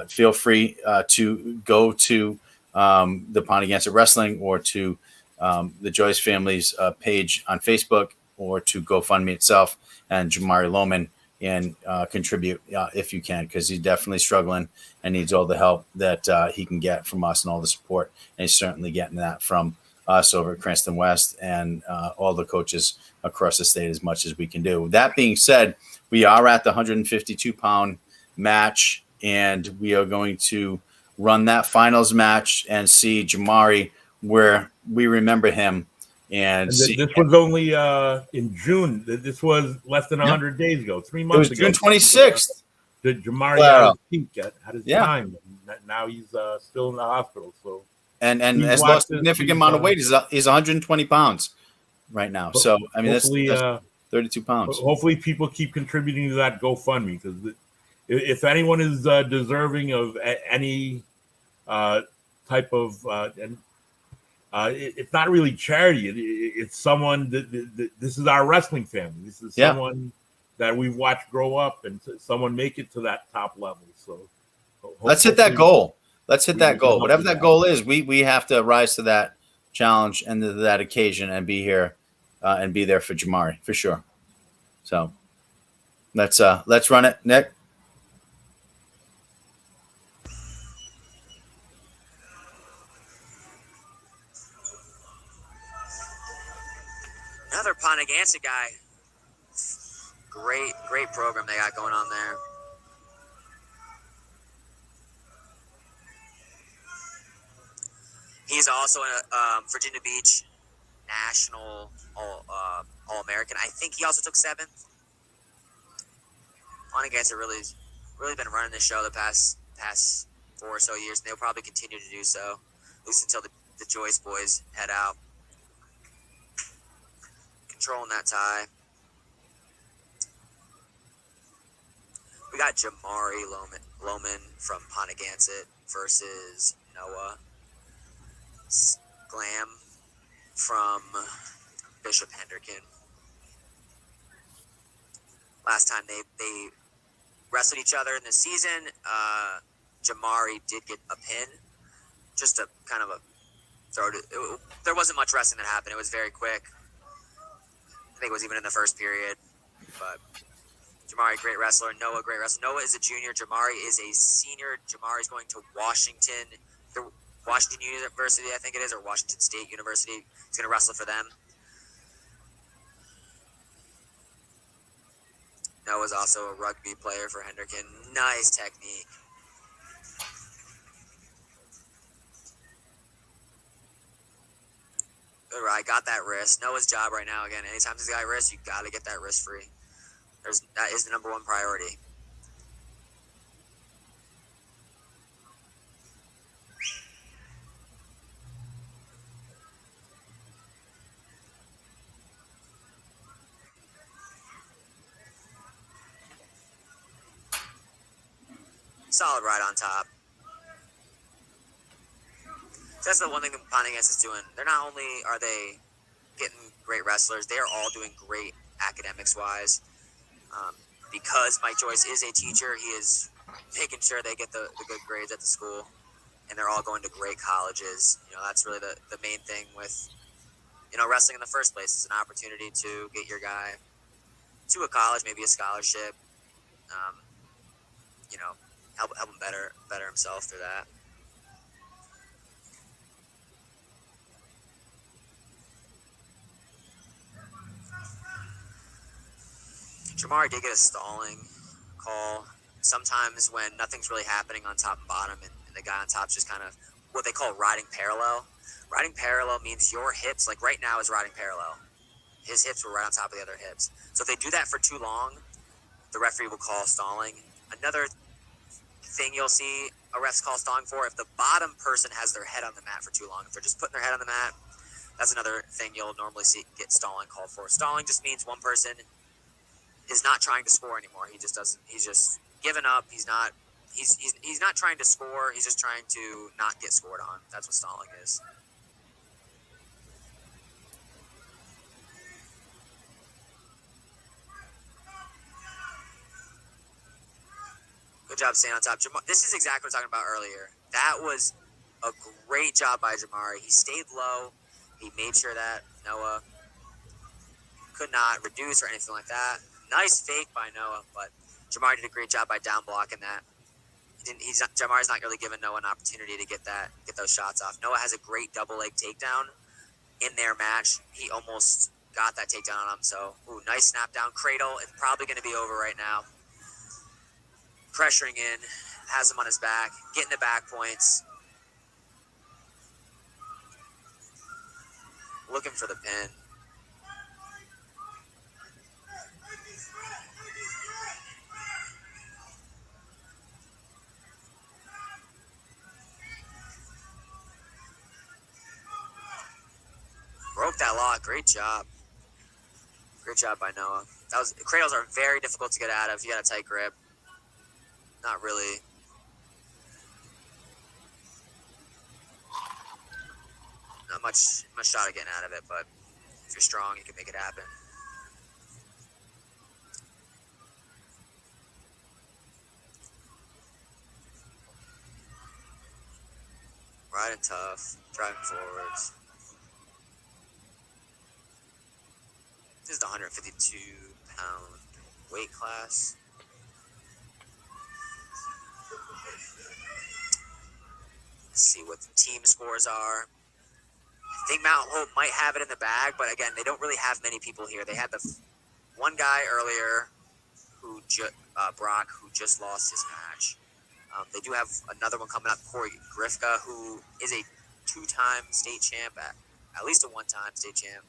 feel free to go to the Pontigansett Wrestling or to the Joyce family's page on Facebook or to GoFundMe itself and Jamari Lohman and contribute if you can, because he's definitely struggling and needs all the help that he can get from us and all the support. And he's certainly getting that from us over at Cranston West and all the coaches across the state as much as we can do. That being said, we are at the 152-pound match, and we are going to run that finals match and see Jamari where we remember him. And see, this was only in June. This was less than 100 days ago, 3 months ago. It was June 26th. Jamari Claro. had his peak at his time. Now he's still in the hospital. So and has lost a significant amount of weight. He's 120 pounds right now. So I mean, that's 32 pounds. Hopefully, people keep contributing to that GoFundMe, because if anyone is deserving of any type of it's not really charity. It's someone that this is our wrestling family. This is someone that we've watched grow up and someone make it to that top level. So let's hit that goal. Let's hit that goal. Whatever that goal is, we have to rise to that challenge and to that occasion and be here and be there for Jamari for sure. So let's run it, Nick. Another Pontigansa guy. Great program they got going on there. He's also a Virginia Beach national All-American. I think he also took 7th. Pontigansa really been running this show the past 4 or so years, and they'll probably continue to do so, at least until the Joyce boys head out. Controlling that tie. We got Jamari Loman from Pontigansa versus Noah Glam from Bishop Hendricken. Last time they wrestled each other in the season, Jamari did get a pin. Just a kind of a throw to, there wasn't much wrestling that happened. It was very quick. I think it was even in the first period. But Jamari, great wrestler. Noah, great wrestler. Noah is a junior. Jamari is a senior. Jamari is going to Washington University, I think it is, or Washington State University. He's going to wrestle for them. Noah's also a rugby player for Hendricken. Nice technique. Good right, got that wrist. Noah's job right now, again, anytime he's got a wrist, you got to get that wrist free. That is the number one priority. Solid right on top. So that's the one thing that Pontigansa is doing. They're not only are they getting great wrestlers, they are all doing great academics-wise. Because Mike Joyce is a teacher, he is making sure they get the good grades at the school, and they're all going to great colleges. You know, that's really the main thing with, wrestling in the first place. It's an opportunity to get your guy to a college, maybe a scholarship, help him better himself through that. Jamari did get a stalling call. Sometimes when nothing's really happening on top and bottom, and the guy on top's just kind of what they call riding parallel. Riding parallel means your hips, like right now, is riding parallel. His hips were right on top of the other hips. So if they do that for too long, the referee will call stalling. Another thing you'll see a ref's call stalling for, if the bottom person has their head on the mat for too long, if they're just putting their head on the mat, that's another thing you'll normally see get stalling called for. Stalling just means one person is not trying to score anymore. He's just given up. He's not trying to score. He's just trying to not get scored on. That's what stalling is. Good job staying on top. This is exactly what I was talking about earlier. That was a great job by Jamari. He stayed low. He made sure that Noah could not reduce or anything like that. Nice fake by Noah, but Jamari did a great job by down blocking that. Jamari's not really giving Noah an opportunity to get those shots off. Noah has a great double leg takedown, in their match. He almost got that takedown on him. So, nice snap down. Cradle. It's probably going to be over right now. Pressuring in. Has him on his back. Getting the back points. Looking for the pin. Broke that lock. Great job. Great job by Noah. Cradles are very difficult to get out of. You got a tight grip. Not really. Not much shot of getting out of it, but if you're strong, you can make it happen. Riding tough, driving forwards. This is the 152-pound weight class. Let's see what the team scores are. I think Mount Hope might have it in the bag, but again, they don't really have many people here. They had the one guy earlier, Brock, who just lost his match. They do have another one coming up, Corey Grifka, who is a two-time state champ, at least a one-time state champ.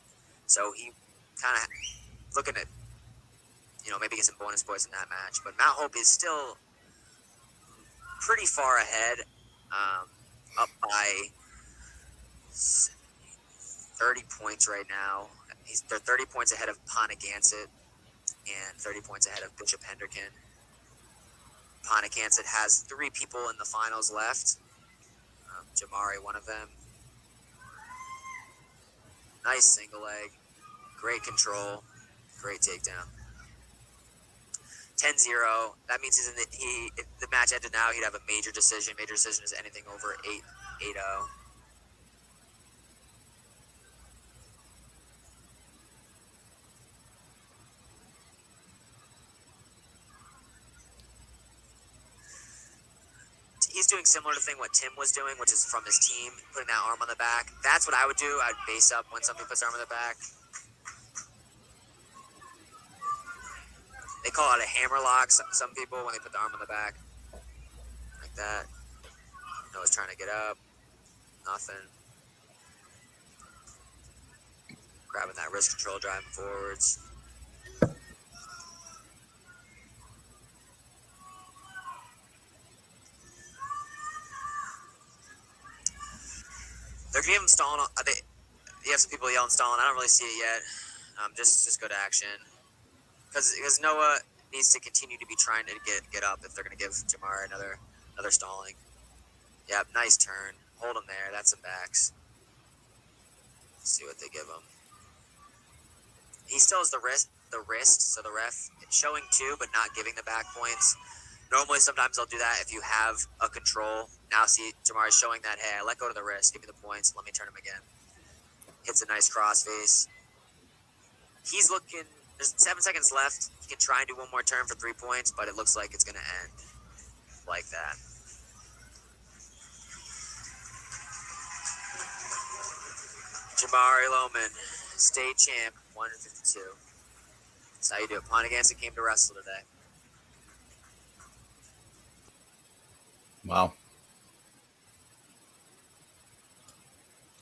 So he kind of looking at, maybe get some bonus points in that match. But Mount Hope is still pretty far ahead, up by 30 points right now. They're 30 points ahead of Ponagansett and 30 points ahead of Bishop Hendricken. Ponagansett has 3 people in the finals left. Jamari, one of them. Nice single leg. Great control. Great takedown. 10-0. That means if the match ended now, he'd have a major decision. Major decision is anything over 8-0. He's doing similar to what Tim was doing, which is from his team, putting that arm on the back. That's what I would do. I'd base up when somebody puts arm on the back. They call it a hammer lock, some people, when they put the arm on the back. Like that. Noah's trying to get up. Nothing. Grabbing that wrist control, driving forwards. They're gonna give him stalling. You have some people yelling stalling. I don't really see it yet. Just go to action. Because Noah needs to continue to be trying to get up if they're going to give Jamar another stalling. Yep, nice turn. Hold him there. That's some backs. Let's see what they give him. He still has the wrist, so the ref showing 2 but not giving the back points. Normally, sometimes they'll do that if you have a control. Now see, Jamar is showing that, hey, I let go to the wrist. Give me the points. Let me turn him again. Hits a nice crossface. He's looking... There's 7 seconds left. He can try and do one more turn for 3 points, but it looks like it's going to end like that. Jamari Lohman, state champ, 152. That's how you do it. Ponagansett came to wrestle today. Wow.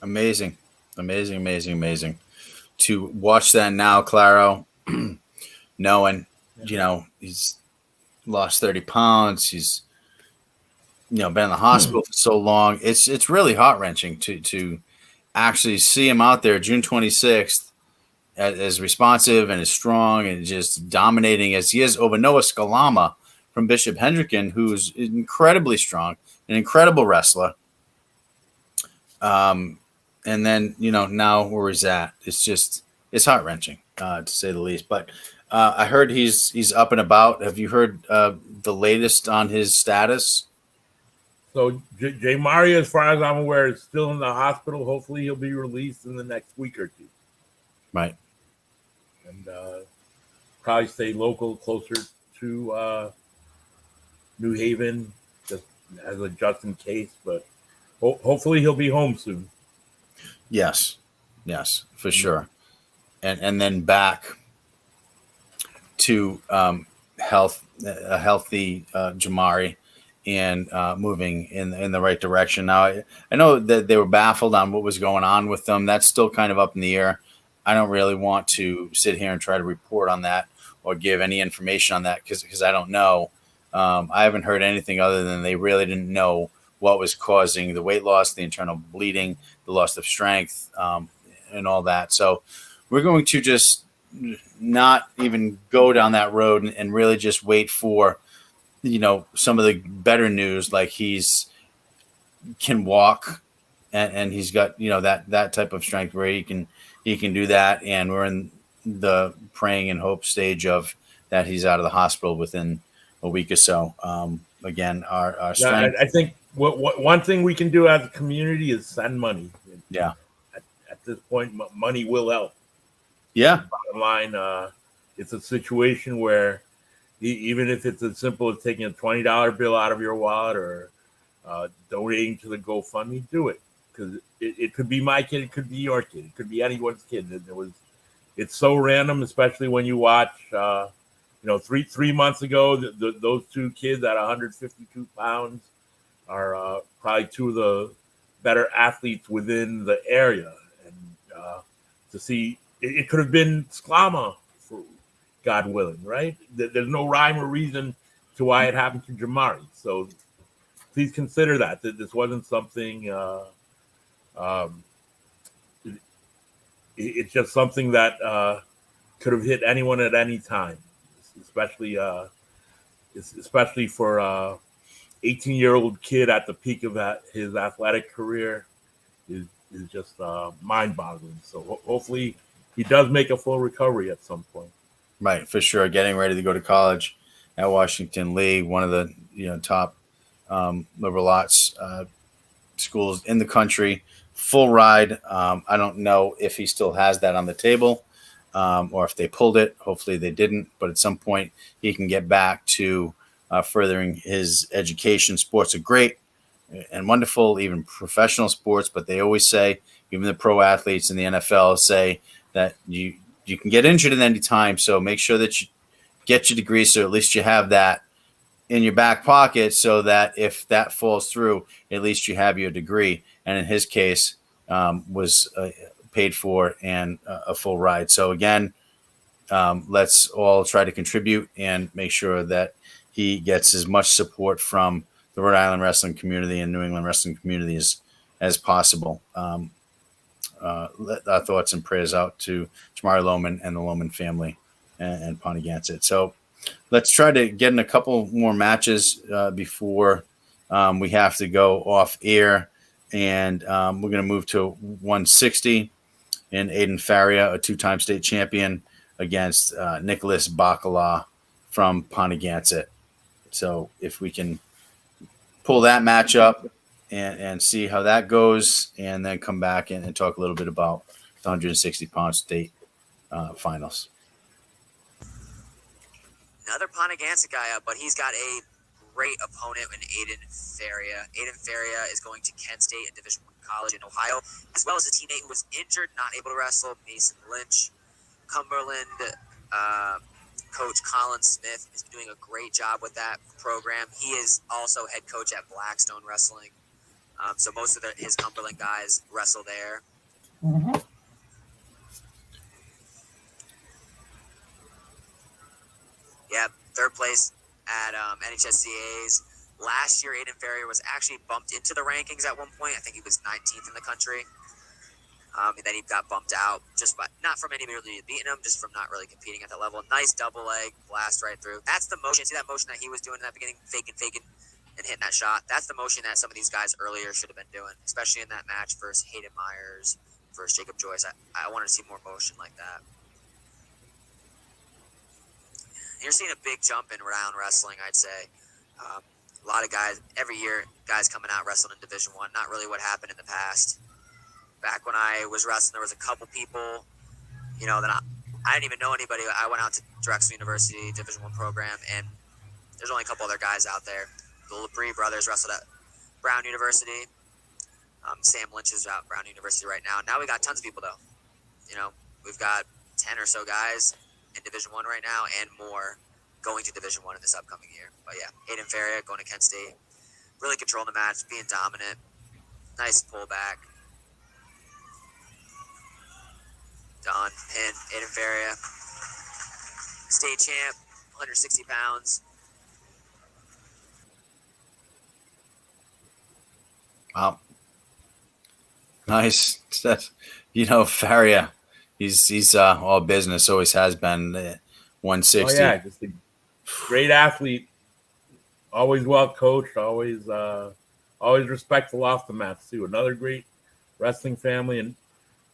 Amazing. To watch that now, Claro, knowing, he's lost 30 pounds. He's, been in the hospital for so long. It's really heart-wrenching to actually see him out there June 26th as responsive and as strong and just dominating as he is over Noah Scalama from Bishop Hendricken, who's incredibly strong, an incredible wrestler. And then, now where he's at, it's heart-wrenching, to say the least. But I heard he's up and about. Have you heard the latest on his status? So Jay Maria, as far as I'm aware, is still in the hospital. Hopefully he'll be released in the next week or 2. Right. And probably stay local, closer to New Haven, just as a just in case. But hopefully he'll be home soon. Yes. Yes, for sure. And then back to a healthy Jamari, and moving in the right direction. Now, I know that they were baffled on what was going on with them. That's still kind of up in the air. I don't really want to sit here and try to report on that or give any information on that because I don't know. I haven't heard anything other than they really didn't know what was causing the weight loss, the internal bleeding, the loss of strength, and all that. So we're going to just not even go down that road and really just wait for some of the better news, like he's can walk, and he's got that type of strength where he can do that, and we're in the praying and hope stage of that he's out of the hospital within a week or so. Again, our strength. I think what one thing we can do as a community is send money. Yeah. At this point, money will help. Yeah. Bottom line, it's a situation where even if it's as simple as taking a $20 bill out of your wallet or donating to the GoFundMe, do it, because it could be my kid, it could be your kid, it could be anyone's kid. It's so random, especially when you watch. 3 months ago, those two kids at 152 pounds are probably two of the better athletes within the area, and to see it could have been Sklama, for God willing, right? There's no rhyme or reason to why it happened to Jamari. So please consider that this wasn't something. It's just something that could have hit anyone at any time, especially for 18-year-old kid at the peak of his athletic career is just mind-boggling. So hopefully he does make a full recovery at some point. Right, for sure. Getting ready to go to college at Washington Lee, one of the top liberal arts schools in the country. Full ride. I don't know if he still has that on the table, or if they pulled it. Hopefully they didn't. But at some point he can get back to furthering his education. Sports are great and wonderful, even professional sports. But they always say, even the pro athletes in the NFL say that you can get injured at any time. So make sure that you get your degree, so at least you have that in your back pocket, so that if that falls through, at least you have your degree. And in his case, was paid for and a full ride. So again, let's all try to contribute and make sure that he gets as much support from the Rhode Island wrestling community and New England wrestling community as possible. Our thoughts and prayers out to Jamari Lohman and the Lohman family and Pontigansett. So let's try to get in a couple more matches before we have to go off air. And we're going to move to 160 in Aiden Faria, a two-time state champion, against Nicholas Bacala from Pontigansett. So if we can pull that match up and see how that goes, and then come back and talk a little bit about the 160-pound state finals. Another Pontigansett guy up, but he's got a great opponent in Aiden Faria. Aiden Faria is going to Kent State, a Division I college in Ohio, as well as a teammate who was injured, not able to wrestle, Mason Lynch. Cumberland coach Colin Smith is doing a great job with that program. He is also head coach at Blackstone Wrestling. So most of his Cumberland guys wrestle there. Mm-hmm. Yeah, third place at NHSCA's. Last year, Aiden Faria was actually bumped into the rankings at one point. I think he was 19th in the country. And then he got bumped out, not from anybody really beating him, just from not really competing at that level. Nice double leg, blast right through. That's the motion. See that motion that he was doing in that beginning, faking, and hitting that shot? That's the motion that some of these guys earlier should have been doing, especially in that match versus Hayden Myers, versus Jacob Joyce. I wanted to see more motion like that. You're seeing a big jump in Rhode Island wrestling, I'd say. A lot of guys, every year, guys coming out wrestling in Division I. Not really what happened in the past. Back when I was wrestling, there was a couple people, that I didn't even know anybody. I went out to Drexel University Division I program, and there's only a couple other guys out there. The LeBrie brothers wrestled at Brown University. Sam Lynch is at Brown University right now. Now we got tons of people, though. we've got 10 or so guys in Division One right now, and more going to Division One in this upcoming year. But yeah, Hayden Faria going to Kent State, really controlling the match, being dominant, nice pullback. Done, pin, Hayden Faria, state champ, 160 pounds. Wow. Nice. Faria, he's all business, always has been. 160. Oh yeah, just a great athlete, always well coached, always respectful off the mats too. Another great wrestling family, and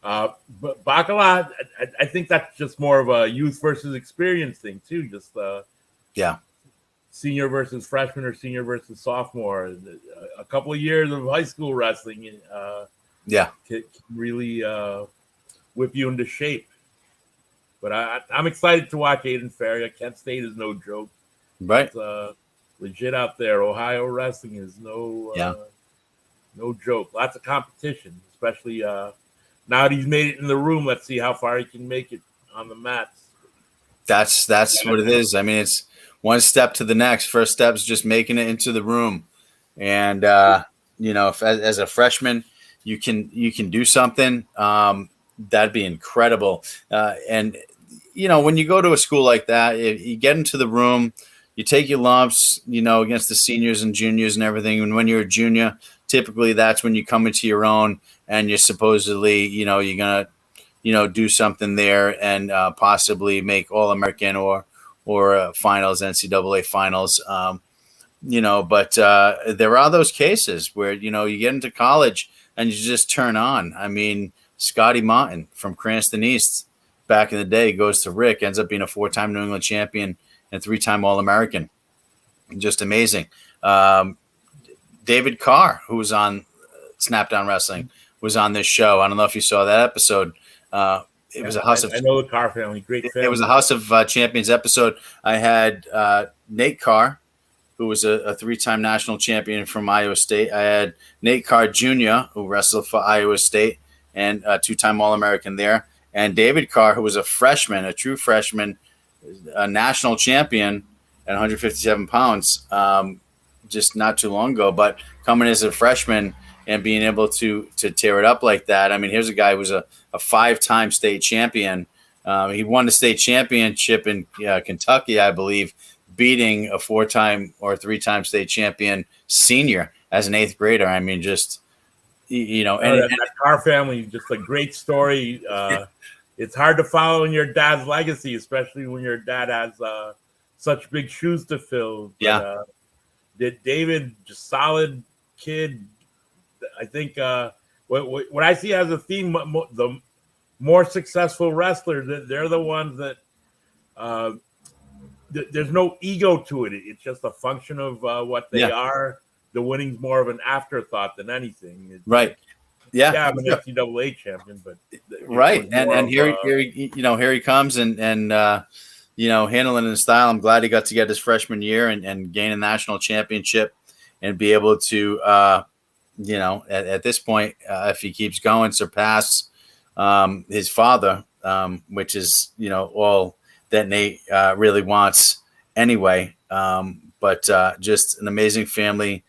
but Bacala, I think that's just more of a youth versus experience thing too. Just yeah, senior versus freshman or senior versus sophomore. A couple of years of high school wrestling, can really whip you into shape. But I'm excited to watch Hayden Faria. Kent State is no joke. Right. It's legit out there. Ohio wrestling is no joke. Lots of competition, especially now that he's made it in the room. Let's see how far he can make it on the mats. That's what it is. I mean, it's one step to the next. First step is just making it into the room. And, if as a freshman, you can do something, that'd be incredible. And when you go to a school like that, you get into the room, you take your lumps, against the seniors and juniors and everything. And when you're a junior, typically that's when you come into your own, and you're supposedly, you're gonna, do something there and possibly make All-American or finals, NCAA finals. But there are those cases where you get into college and you just turn on. I mean, Scotty Martin from Cranston East back in the day goes to Rick, ends up being a 4-time New England champion and 3-time All-American. Just amazing. David Carr, who was on Snapdown Wrestling, was on this show. I don't know if you saw that episode. It was a House of. I know the Carr family, great family. It was a House of Champions episode. I had Nate Carr, who was a 3-time national champion from Iowa State. I had Nate Carr Jr., who wrestled for Iowa State and a 2-time All-American there. And David Carr, who was a freshman, a true freshman, a national champion at 157 pounds just not too long ago. But coming as a freshman and being able to tear it up like that. I mean, here's a guy who was a 5-time state champion. He won the state championship in Kentucky, I believe, beating a 4-time or 3-time state champion senior as an 8th grader. I mean, just, that Carr family, just a great story. It's hard to follow in your dad's legacy, especially when your dad has such big shoes to fill. But, David, just solid kid. I think what I see as a theme, the more successful wrestlers, they're the ones that there's no ego to it. It's just a function of what they are. The winning's more of an afterthought than anything. Right. Yeah. Yeah, I'm an NCAA champion, but right. And here he comes and handling it in style. I'm glad he got to get his freshman year and gain a national championship and be able to, at this point, if he keeps going, surpass his father, which is, all that Nate really wants anyway. But just an amazing family.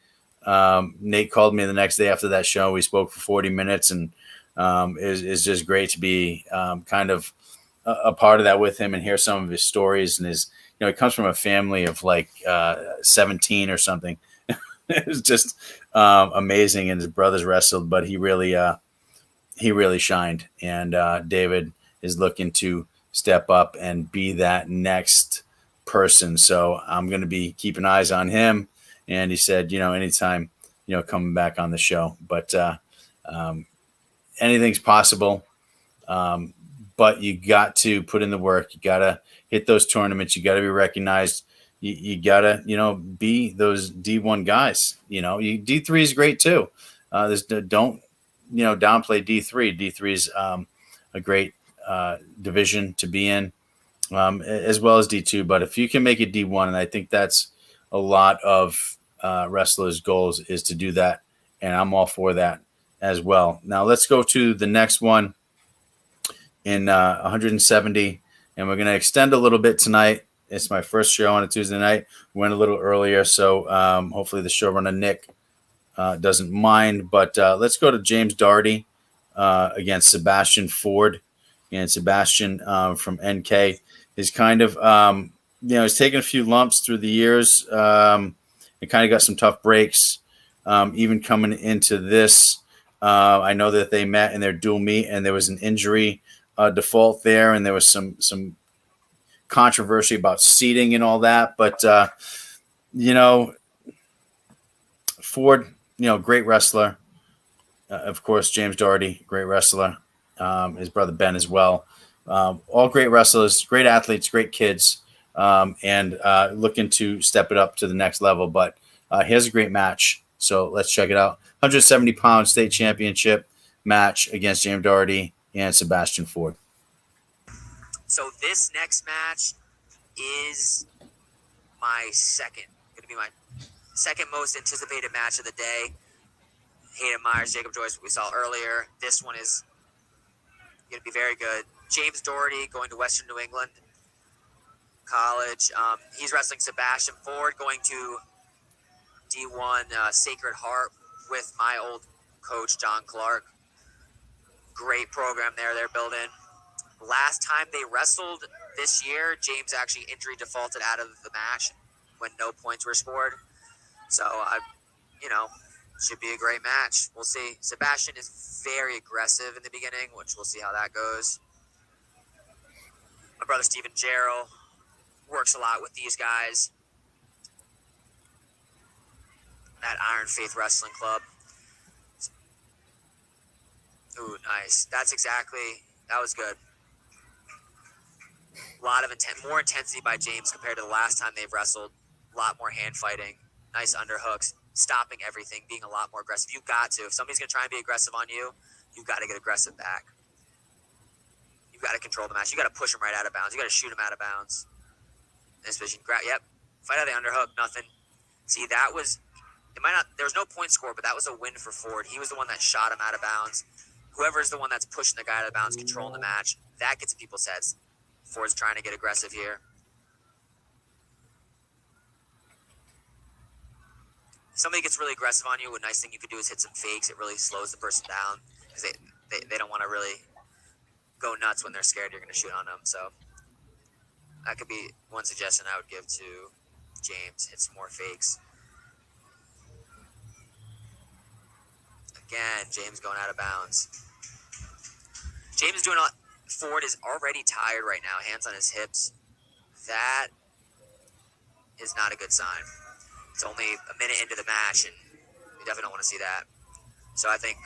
Nate called me the next day after that show. We spoke for 40 minutes, and it's just great to be kind of a part of that with him and hear some of his stories. And he comes from a family of like 17 or something. It was just amazing. And his brothers wrestled, but he really shined. And David is looking to step up and be that next person. So I'm going to be keeping eyes on him. And he said, anytime, coming back on the show, but anything's possible. But you got to put in the work. You got to hit those tournaments. You got to be recognized. You got to, be those D1 guys. D3 is great too. Don't downplay D3. D3 is a great division to be in, as well as D2. But if you can make it D1, and I think that's a lot of wrestlers' goals is to do that, and I'm all for that as well. Now let's go to the next one. in 170, and we're going to extend a little bit tonight. It's my first show on a Tuesday night. We went a little earlier, so hopefully the showrunner Nick doesn't mind. But let's go to James Doherty against Sebastian Ford. And Sebastian from NK is kind of, he's taken a few lumps through the years. He kind of got some tough breaks. Even coming into this, I know that they met in their dual meet, and there was an injury default there, and there was some controversy about seating and all that. But Ford, great wrestler. Of course, James Doherty, great wrestler. His brother Ben as well. All great wrestlers, great athletes, great kids, and looking to step it up to the next level. But here's a great match. So let's check it out. 170-pound state championship match against James Doherty and Sebastian Ford. So this next match is going to be my second most anticipated match of the day. Hayden Myers, Jacob Joyce, we saw earlier. This one is going to be very good. James Doherty going to Western New England College. He's wrestling Sebastian Ford, going to D1 Sacred Heart with my old coach, John Clark. Great program there they're building. Last time they wrestled this year, James actually injury defaulted out of the match when no points were scored. So, should be a great match. We'll see. Sebastian is very aggressive in the beginning, which we'll see how that goes. My brother Steven Jarrell works a lot with these guys at Iron Faith Wrestling Club. Ooh, nice. That was good. A lot of more intensity by James compared to the last time they've wrestled. A lot more hand fighting. Nice underhooks. Stopping everything. Being a lot more aggressive. You've got to. If somebody's going to try and be aggressive on you, you've got to get aggressive back. You've got to control the match. You got to push them right out of bounds. You got to shoot them out of bounds. Especially, yep. Fight out of the underhook. Nothing. See, there was no point score, but that was a win for Ford. He was the one that shot him out of bounds. Whoever's the one that's pushing the guy out of bounds, controlling the match, that gets people's heads. Ford's trying to get aggressive here. If somebody gets really aggressive on you, a nice thing you could do is hit some fakes. It really slows the person down because they don't want to really go nuts when they're scared you're going to shoot on them. So that could be one suggestion I would give to James. Hit some more fakes. Again, James going out of bounds. James is doing a lot. Ford is already tired right now, hands on his hips. That is not a good sign. It's only a minute into the match, and you definitely don't want to see that. So I think,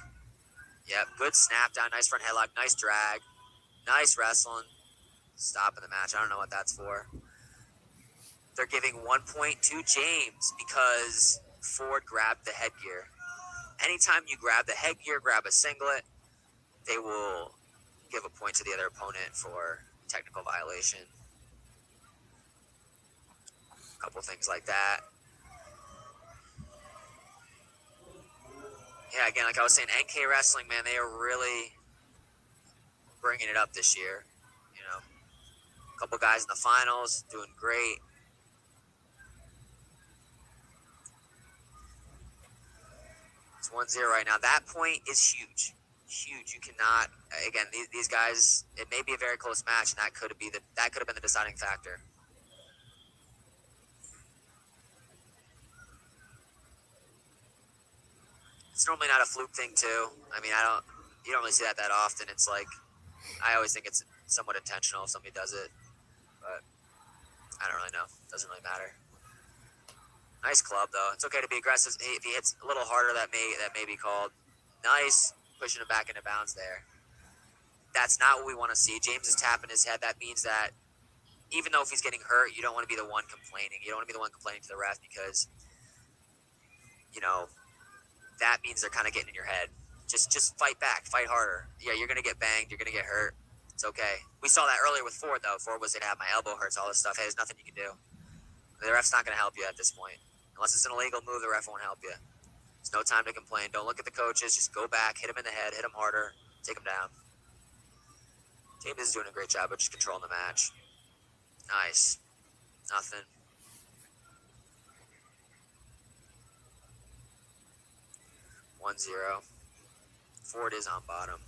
good snap down, nice front headlock, nice drag, nice wrestling, stopping the match. I don't know what that's for. They're giving 1 point to James because Ford grabbed the headgear. Anytime you grab the headgear, grab a singlet, they will give a point to the other opponent for technical violation. A couple things like that. Yeah, again, like I was saying, NK Wrestling, man, they are really bringing it up this year. A couple guys in the finals, doing great. It's 1-0 right now. That point is huge. Huge. You cannot, again, these guys, it may be a very close match, and that could have been the deciding factor. It's normally not a fluke thing too. I mean, you don't really see that often. It's like, I always think it's somewhat intentional if somebody does it, but I don't really know. It doesn't really matter. Nice club though. It's okay to be aggressive. If he hits a little harder, that may be called. Nice pushing him back into bounds there. That's not what we want to see. James is tapping his head. That means that even though if he's getting hurt, you don't want to be the one complaining. You don't want to be the one complaining to the ref because, that means they're kind of getting in your head. Just fight back, fight harder. Yeah, you're going to get banged. You're going to get hurt. It's okay. We saw that earlier with Ford, though. Ford was going to have my elbow hurts, all this stuff. Hey, there's nothing you can do. The ref's not going to help you at this point. Unless it's an illegal move, the ref won't help you. There's no time to complain. Don't look at the coaches. Just go back, hit him in the head, hit him harder, take him down. James is doing a great job of just controlling the match. Nice. Nothing. One zero. Ford is on bottom.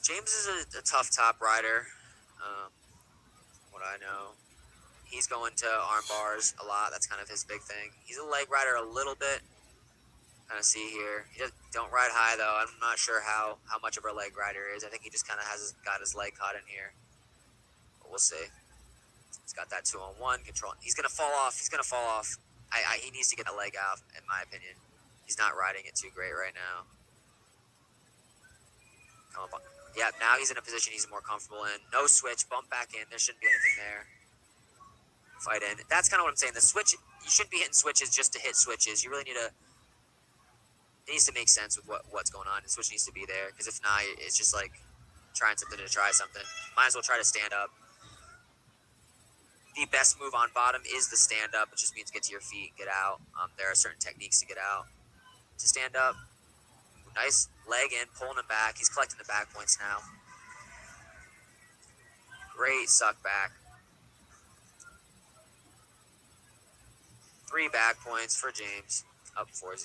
James is a tough top rider. What I know. He's going to arm bars a lot. That's kind of his big thing. He's a leg rider a little bit. Kind of see here. He don't ride high, though. I'm not sure how much of a leg rider is. I think he just kind of got his leg caught in here. But we'll see. He's got that 2-on-1 control. He's going to fall off. He's going to fall off. He needs to get a leg out, in my opinion. He's not riding it too great right now. Come up on. Yeah, now he's in a position he's more comfortable in. No switch. Bump back in. There shouldn't be anything there. Fight in. That's kind of what I'm saying. The switch, you shouldn't be hitting switches just to hit switches. You really need to. It needs to make sense with what's going on. The switch needs to be there, because if not, it's just like trying something to try something. Might as well try to stand up. The best move on bottom is the stand up. It just means get to your feet, get out. There are certain techniques to get out. To stand up, nice leg in, pulling him back. He's collecting the back points now. Great suck back. 3 back points for James, up 4-0.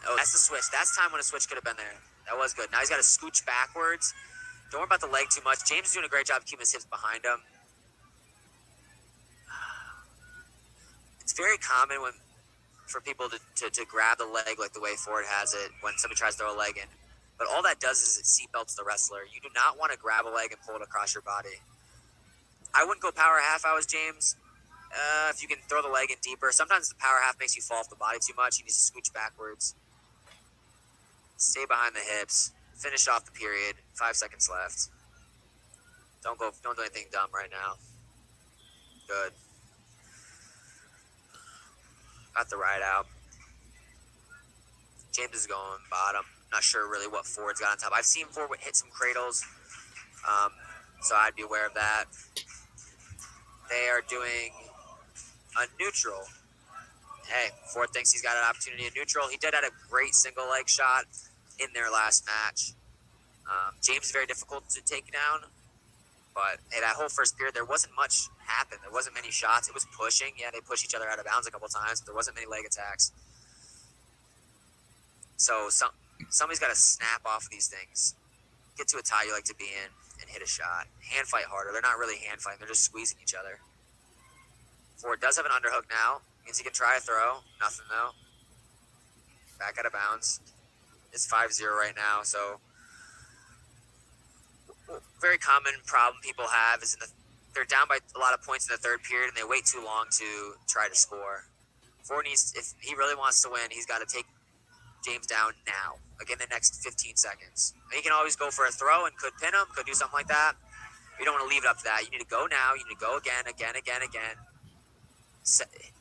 Oh, that's the switch. That's time when a switch could have been there. That was good. Now he's got to scooch backwards. Don't worry about the leg too much. James is doing a great job keeping his hips behind him. It's very common for people to grab the leg like the way Ford has it when somebody tries to throw a leg in. But all that does is it seatbelts the wrestler. You do not want to grab a leg and pull it across your body. I wouldn't go power half. I was James. If you can throw the leg in deeper. Sometimes the power half makes you fall off the body too much. You need to scooch backwards. Stay behind the hips. Finish off the period. 5 seconds left. Don't do anything dumb right now. Good. Got the ride out. James is going bottom. Not sure really what Ford's got on top. I've seen Ford hit some cradles, so I'd be aware of that. They are doing a neutral. Hey, Ford thinks he's got an opportunity in neutral. He did have a great single leg shot in their last match. James is very difficult to take down, but hey, that whole first period, there wasn't much happen. There wasn't many shots. It was pushing. Yeah, they pushed each other out of bounds a couple times, but there wasn't many leg attacks. So somebody's got to snap off of these things. Get to a tie you like to be in and hit a shot. Hand fight harder. They're not really hand fighting. They're just squeezing each other. Ford does have an underhook now. Means he can try a throw. Nothing, though. Back out of bounds. It's 5-0 right now, so very common problem people have is they're down by a lot of points in the third period and they wait too long to try to score. Ford needs, if he really wants to win, he's got to take James down now, like in the next 15 seconds. He can always go for a throw and could pin him, could do something like that. You don't want to leave it up to that. You need to go now. You need to go again.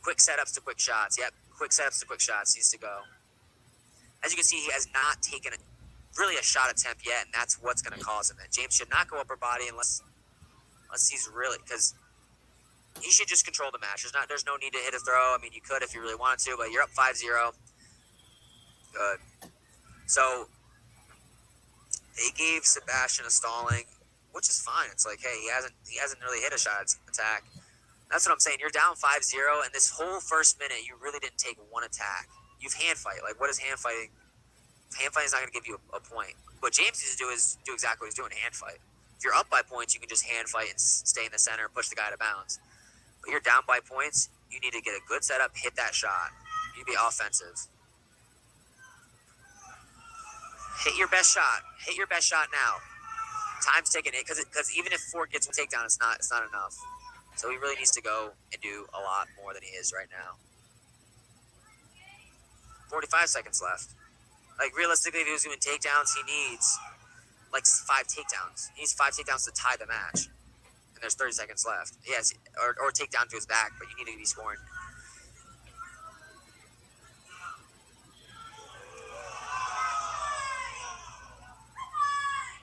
Quick setups to quick shots. Yep, quick setups to quick shots. Needs to go. As you can see, he has not taken really a shot attempt yet, and that's what's going to cause him. And James should not go upper body unless he's really, because he should just control the match. There's no need to hit a throw. I mean, you could if you really wanted to, but you're up 5-0. Good. So they gave Sebastian a stalling, which is fine. It's like, hey, he hasn't really hit a shot attack. That's what I'm saying. You're down 5-0, and this whole first minute, you really didn't take one attack. You've hand fight. Like, what is hand fighting? Hand fighting is not going to give you a point. What James needs to do is do exactly what he's doing, hand fight. If you're up by points, you can just hand fight and stay in the center and push the guy out of bounds. But you're down by points, you need to get a good setup, hit that shot. You need to be offensive. Hit your best shot. Hit your best shot now. Time's ticking it because even if Ford gets a takedown, it's not enough. So he really needs to go and do a lot more than he is right now. 45 seconds left. Like realistically, if he was doing takedowns, he needs like 5 takedowns. He needs 5 takedowns to tie the match, and there's 30 seconds left. Yes, or takedown to his back, but you need to be scoring.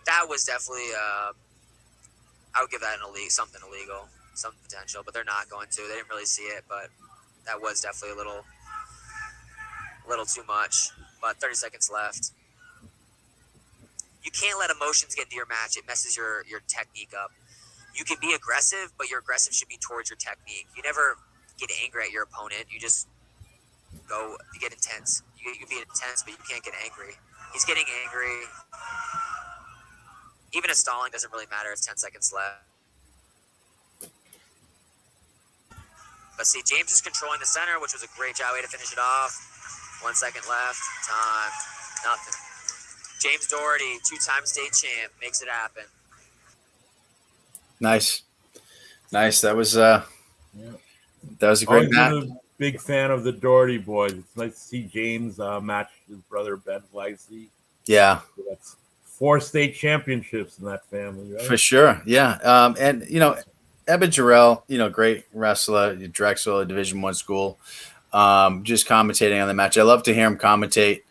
That was definitely, I would give that something illegal, some potential, but they're not going to. They didn't really see it, but that was definitely a little too much. But 30 seconds left. You can't let emotions get into your match. It messes your technique up. You can be aggressive, but your aggressive should be towards your technique. You never get angry at your opponent. You just you get intense. You can be intense, but you can't get angry. He's getting angry. Even a stalling doesn't really matter. It's 10 seconds left. But see, James is controlling the center, which was a great job way to finish it off. 1 second left. Time. Nothing. James Doherty, 2-time state champ, makes it happen. Nice. That was a great match. Always been a big fan of the Doherty boys. It's nice to see James match his brother Ben's legacy. Yeah. So that's 4 state championships in that family, right? For sure. Yeah. And Eben Jarrell, great wrestler, Drexel, Division I school, just commentating on the match. I love to hear him commentate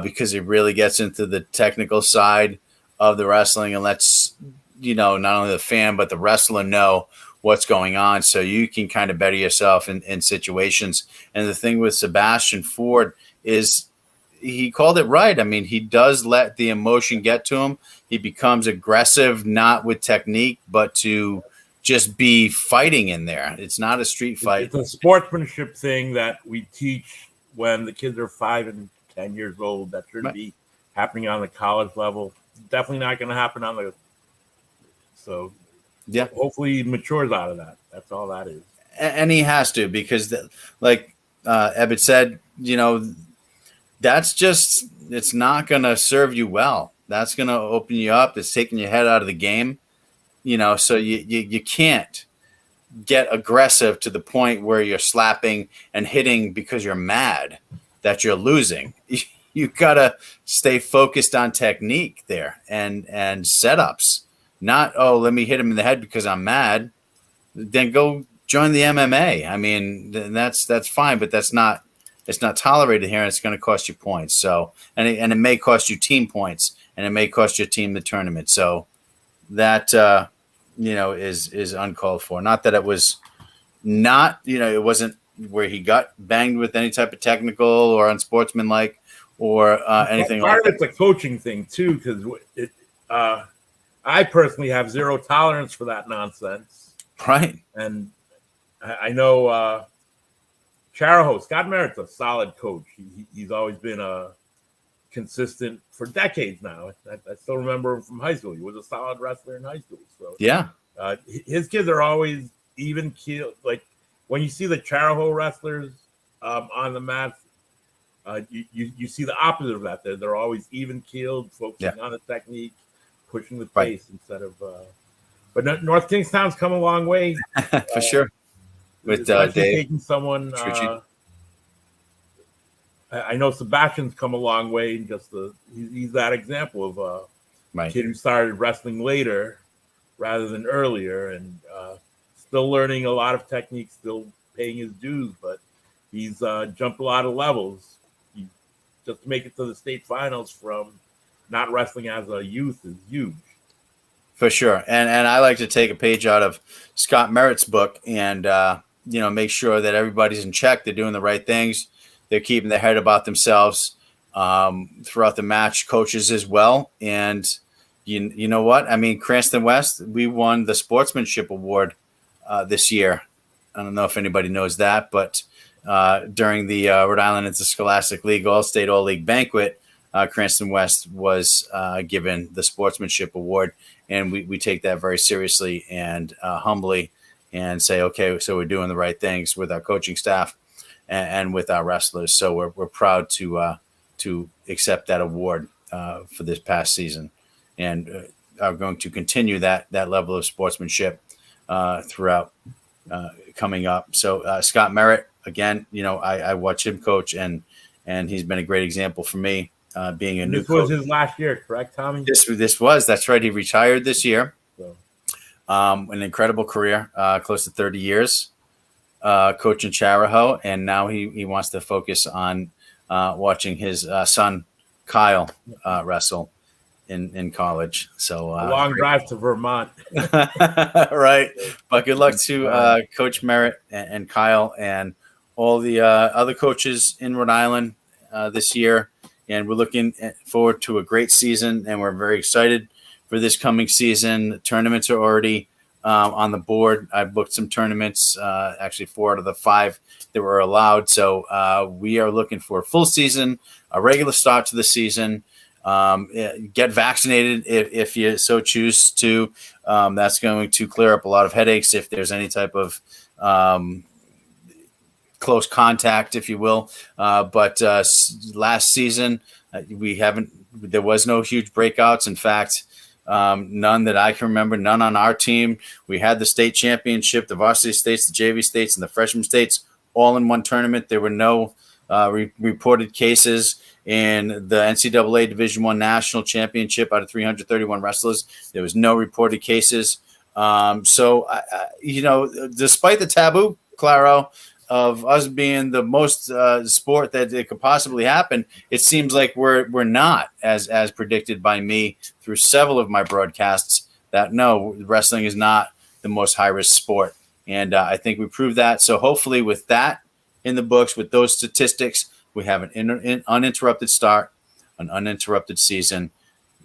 because he really gets into the technical side of the wrestling and lets, not only the fan, but the wrestler know what's going on. So you can kind of better yourself in situations. And the thing with Sebastian Ford is he called it right. I mean, he does let the emotion get to him. He becomes aggressive, not with technique, but to just be fighting in there. It's not a street fight. It's a sportsmanship thing that we teach when the kids are 5 and 10 years old. That shouldn't be happening on the college level. Definitely not going to happen on the. So, yeah. Hopefully, he matures out of that. That's all that is. And he has to, because, like Ebbett said, that's just, it's not going to serve you well. That's going to open you up. It's taking your head out of the game, so you can't get aggressive to the point where you're slapping and hitting because you're mad that you're losing. You got to stay focused on technique there and setups, not, oh, let me hit him in the head because I'm mad. Then go join the MMA. I mean, that's fine, but it's not tolerated here, and it's going to cost you points. So, and it may cost you team points, and it may cost your team the tournament. So that, is uncalled for. Not that it was not, it wasn't where he got banged with any type of technical or unsportsmanlike or anything like that. Part of it's a coaching thing too, because I personally have zero tolerance for that nonsense. Right. And I know Charaho, Scott Merritt's a solid coach. He's always been a consistent for decades now. I still remember him from high school. He was a solid wrestler in high school. So yeah, his kids are always even keeled. Like when you see the Charaho wrestlers on the mat, you see the opposite of that. They're always even keeled, focusing on the technique, pushing the pace instead of. But North Kingstown's come a long way for sure. With Dave taking someone. I know Sebastian's come a long way in just he's that example of a kid who started wrestling later rather than earlier, and still learning a lot of techniques, still paying his dues, but he's jumped a lot of levels. Just to make it to the state finals from not wrestling as a youth is huge. For sure. And I like to take a page out of Scott Merritt's book and, make sure that everybody's in check. They're doing the right things. They're keeping their head about themselves throughout the match, coaches as well. And you know what? I mean, Cranston West, we won the Sportsmanship Award this year. I don't know if anybody knows that, but during the Rhode Island Interscholastic League All-State All-League Banquet, Cranston West was given the Sportsmanship Award. And we take that very seriously and humbly and say, okay, so we're doing the right things with our coaching staff and with our wrestlers. So we're proud to accept that award for this past season, and are going to continue that level of sportsmanship throughout coming up. So Scott Merritt, again, I watch him coach, and he's been a great example for me being a And new this was coach. his last year, correct, Tommy? That's right. He retired this year. So, An incredible career, close to 30 years coaching Charahoe, and now he wants to focus on watching his son Kyle wrestle in college. So a long drive to Vermont. right. But good luck to Coach Merritt and Kyle and all the other coaches in Rhode Island this year. And we're looking forward to a great season, and we're very excited for this coming season. The tournaments are already on the board. I've booked some tournaments, actually 4 out of the 5 that were allowed. So we are looking for a full season, a regular start to the season. Get vaccinated if you so choose to. That's going to clear up a lot of headaches if there's any type of close contact, if you will. But last season, there was no huge breakouts. In fact, none that I can remember, none on our team. We had the state championship, the varsity states, the JV states, and the freshman states all in one tournament. There were no reported cases. In the NCAA Division I National Championship, out of 331 wrestlers, there was no reported cases. So, despite the taboo, Claro, of us being the most sport that it could possibly happen, it seems like we're not, as predicted by me through several of my broadcasts, that no, wrestling is not the most high-risk sport. And I think we proved that. So hopefully with that in the books, with those statistics, we have an uninterrupted start, an uninterrupted season.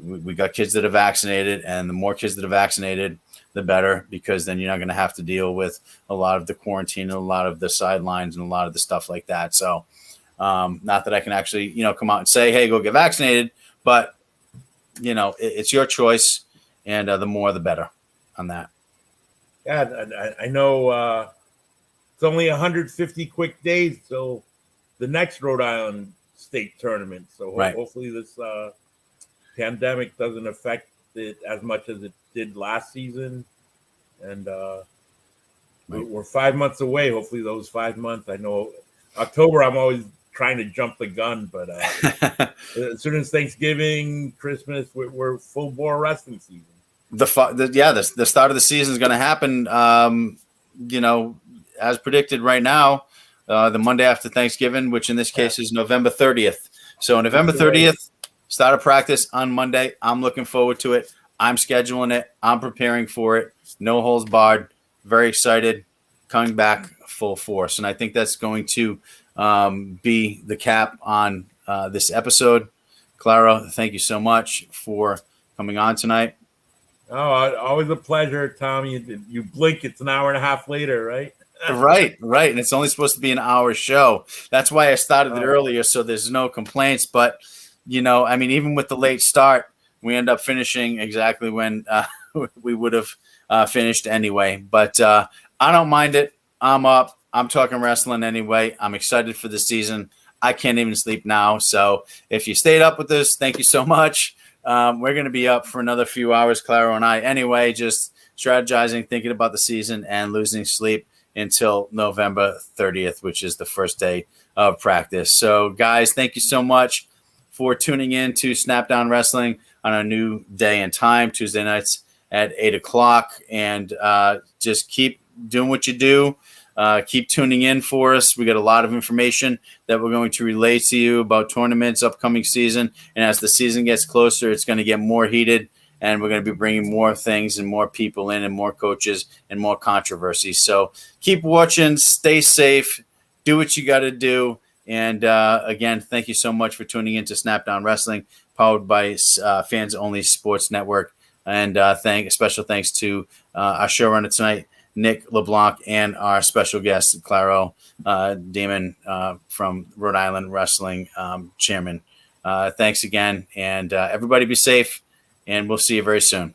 We got kids that are vaccinated, and the more kids that are vaccinated, the better, because then you're not going to have to deal with a lot of the quarantine and a lot of the sidelines and a lot of the stuff like that. So not that I can actually, come out and say, hey, go get vaccinated, but, it's your choice, and the more the better on that. Yeah, I know it's only 150 quick days till the next Rhode Island state tournament. So right. Hopefully this pandemic doesn't affect it as much as it did last season. And right. we're 5 months away. Hopefully those 5 months, I know October, I'm always trying to jump the gun, but as soon as Thanksgiving, Christmas, we're full bore wrestling season. The start of the season is going to happen, as predicted right now, the Monday after Thanksgiving, which in this case is November 30th. So November 30th, start of practice on Monday. I'm looking forward to it. I'm scheduling it. I'm preparing for it. No holds barred. Very excited. Coming back full force. And I think that's going to be the cap on this episode. Claro, thank you so much for coming on tonight. Oh, always a pleasure, Tom. You blink, it's an hour and a half later, right? Right. And it's only supposed to be an hour show. That's why I started it earlier, so there's no complaints. But, even with the late start, we end up finishing exactly when we would have finished anyway. But I don't mind it. I'm up. I'm talking wrestling anyway. I'm excited for the season. I can't even sleep now. So if you stayed up with us, thank you so much. We're going to be up for another few hours, Claro and I, anyway, just strategizing, thinking about the season, and losing sleep until November 30th, which is the first day of practice. So, guys, thank you so much for tuning in to Snapdown Wrestling on a new day and time, Tuesday nights at 8 o'clock. And just keep doing what you do. Keep tuning in for us. We got a lot of information that we're going to relay to you about tournaments, upcoming season. And as the season gets closer, it's going to get more heated. And we're going to be bringing more things and more people in and more coaches and more controversy. So keep watching, stay safe, do what you got to do. And again, thank you so much for tuning in to Snapdown Wrestling, powered by Fans Only Sports Network. And special thanks to our showrunner tonight, Nick LeBlanc, and our special guest, Claro Dimen from Rhode Island Wrestling Chairman. Thanks again. And everybody be safe. And we'll see you very soon.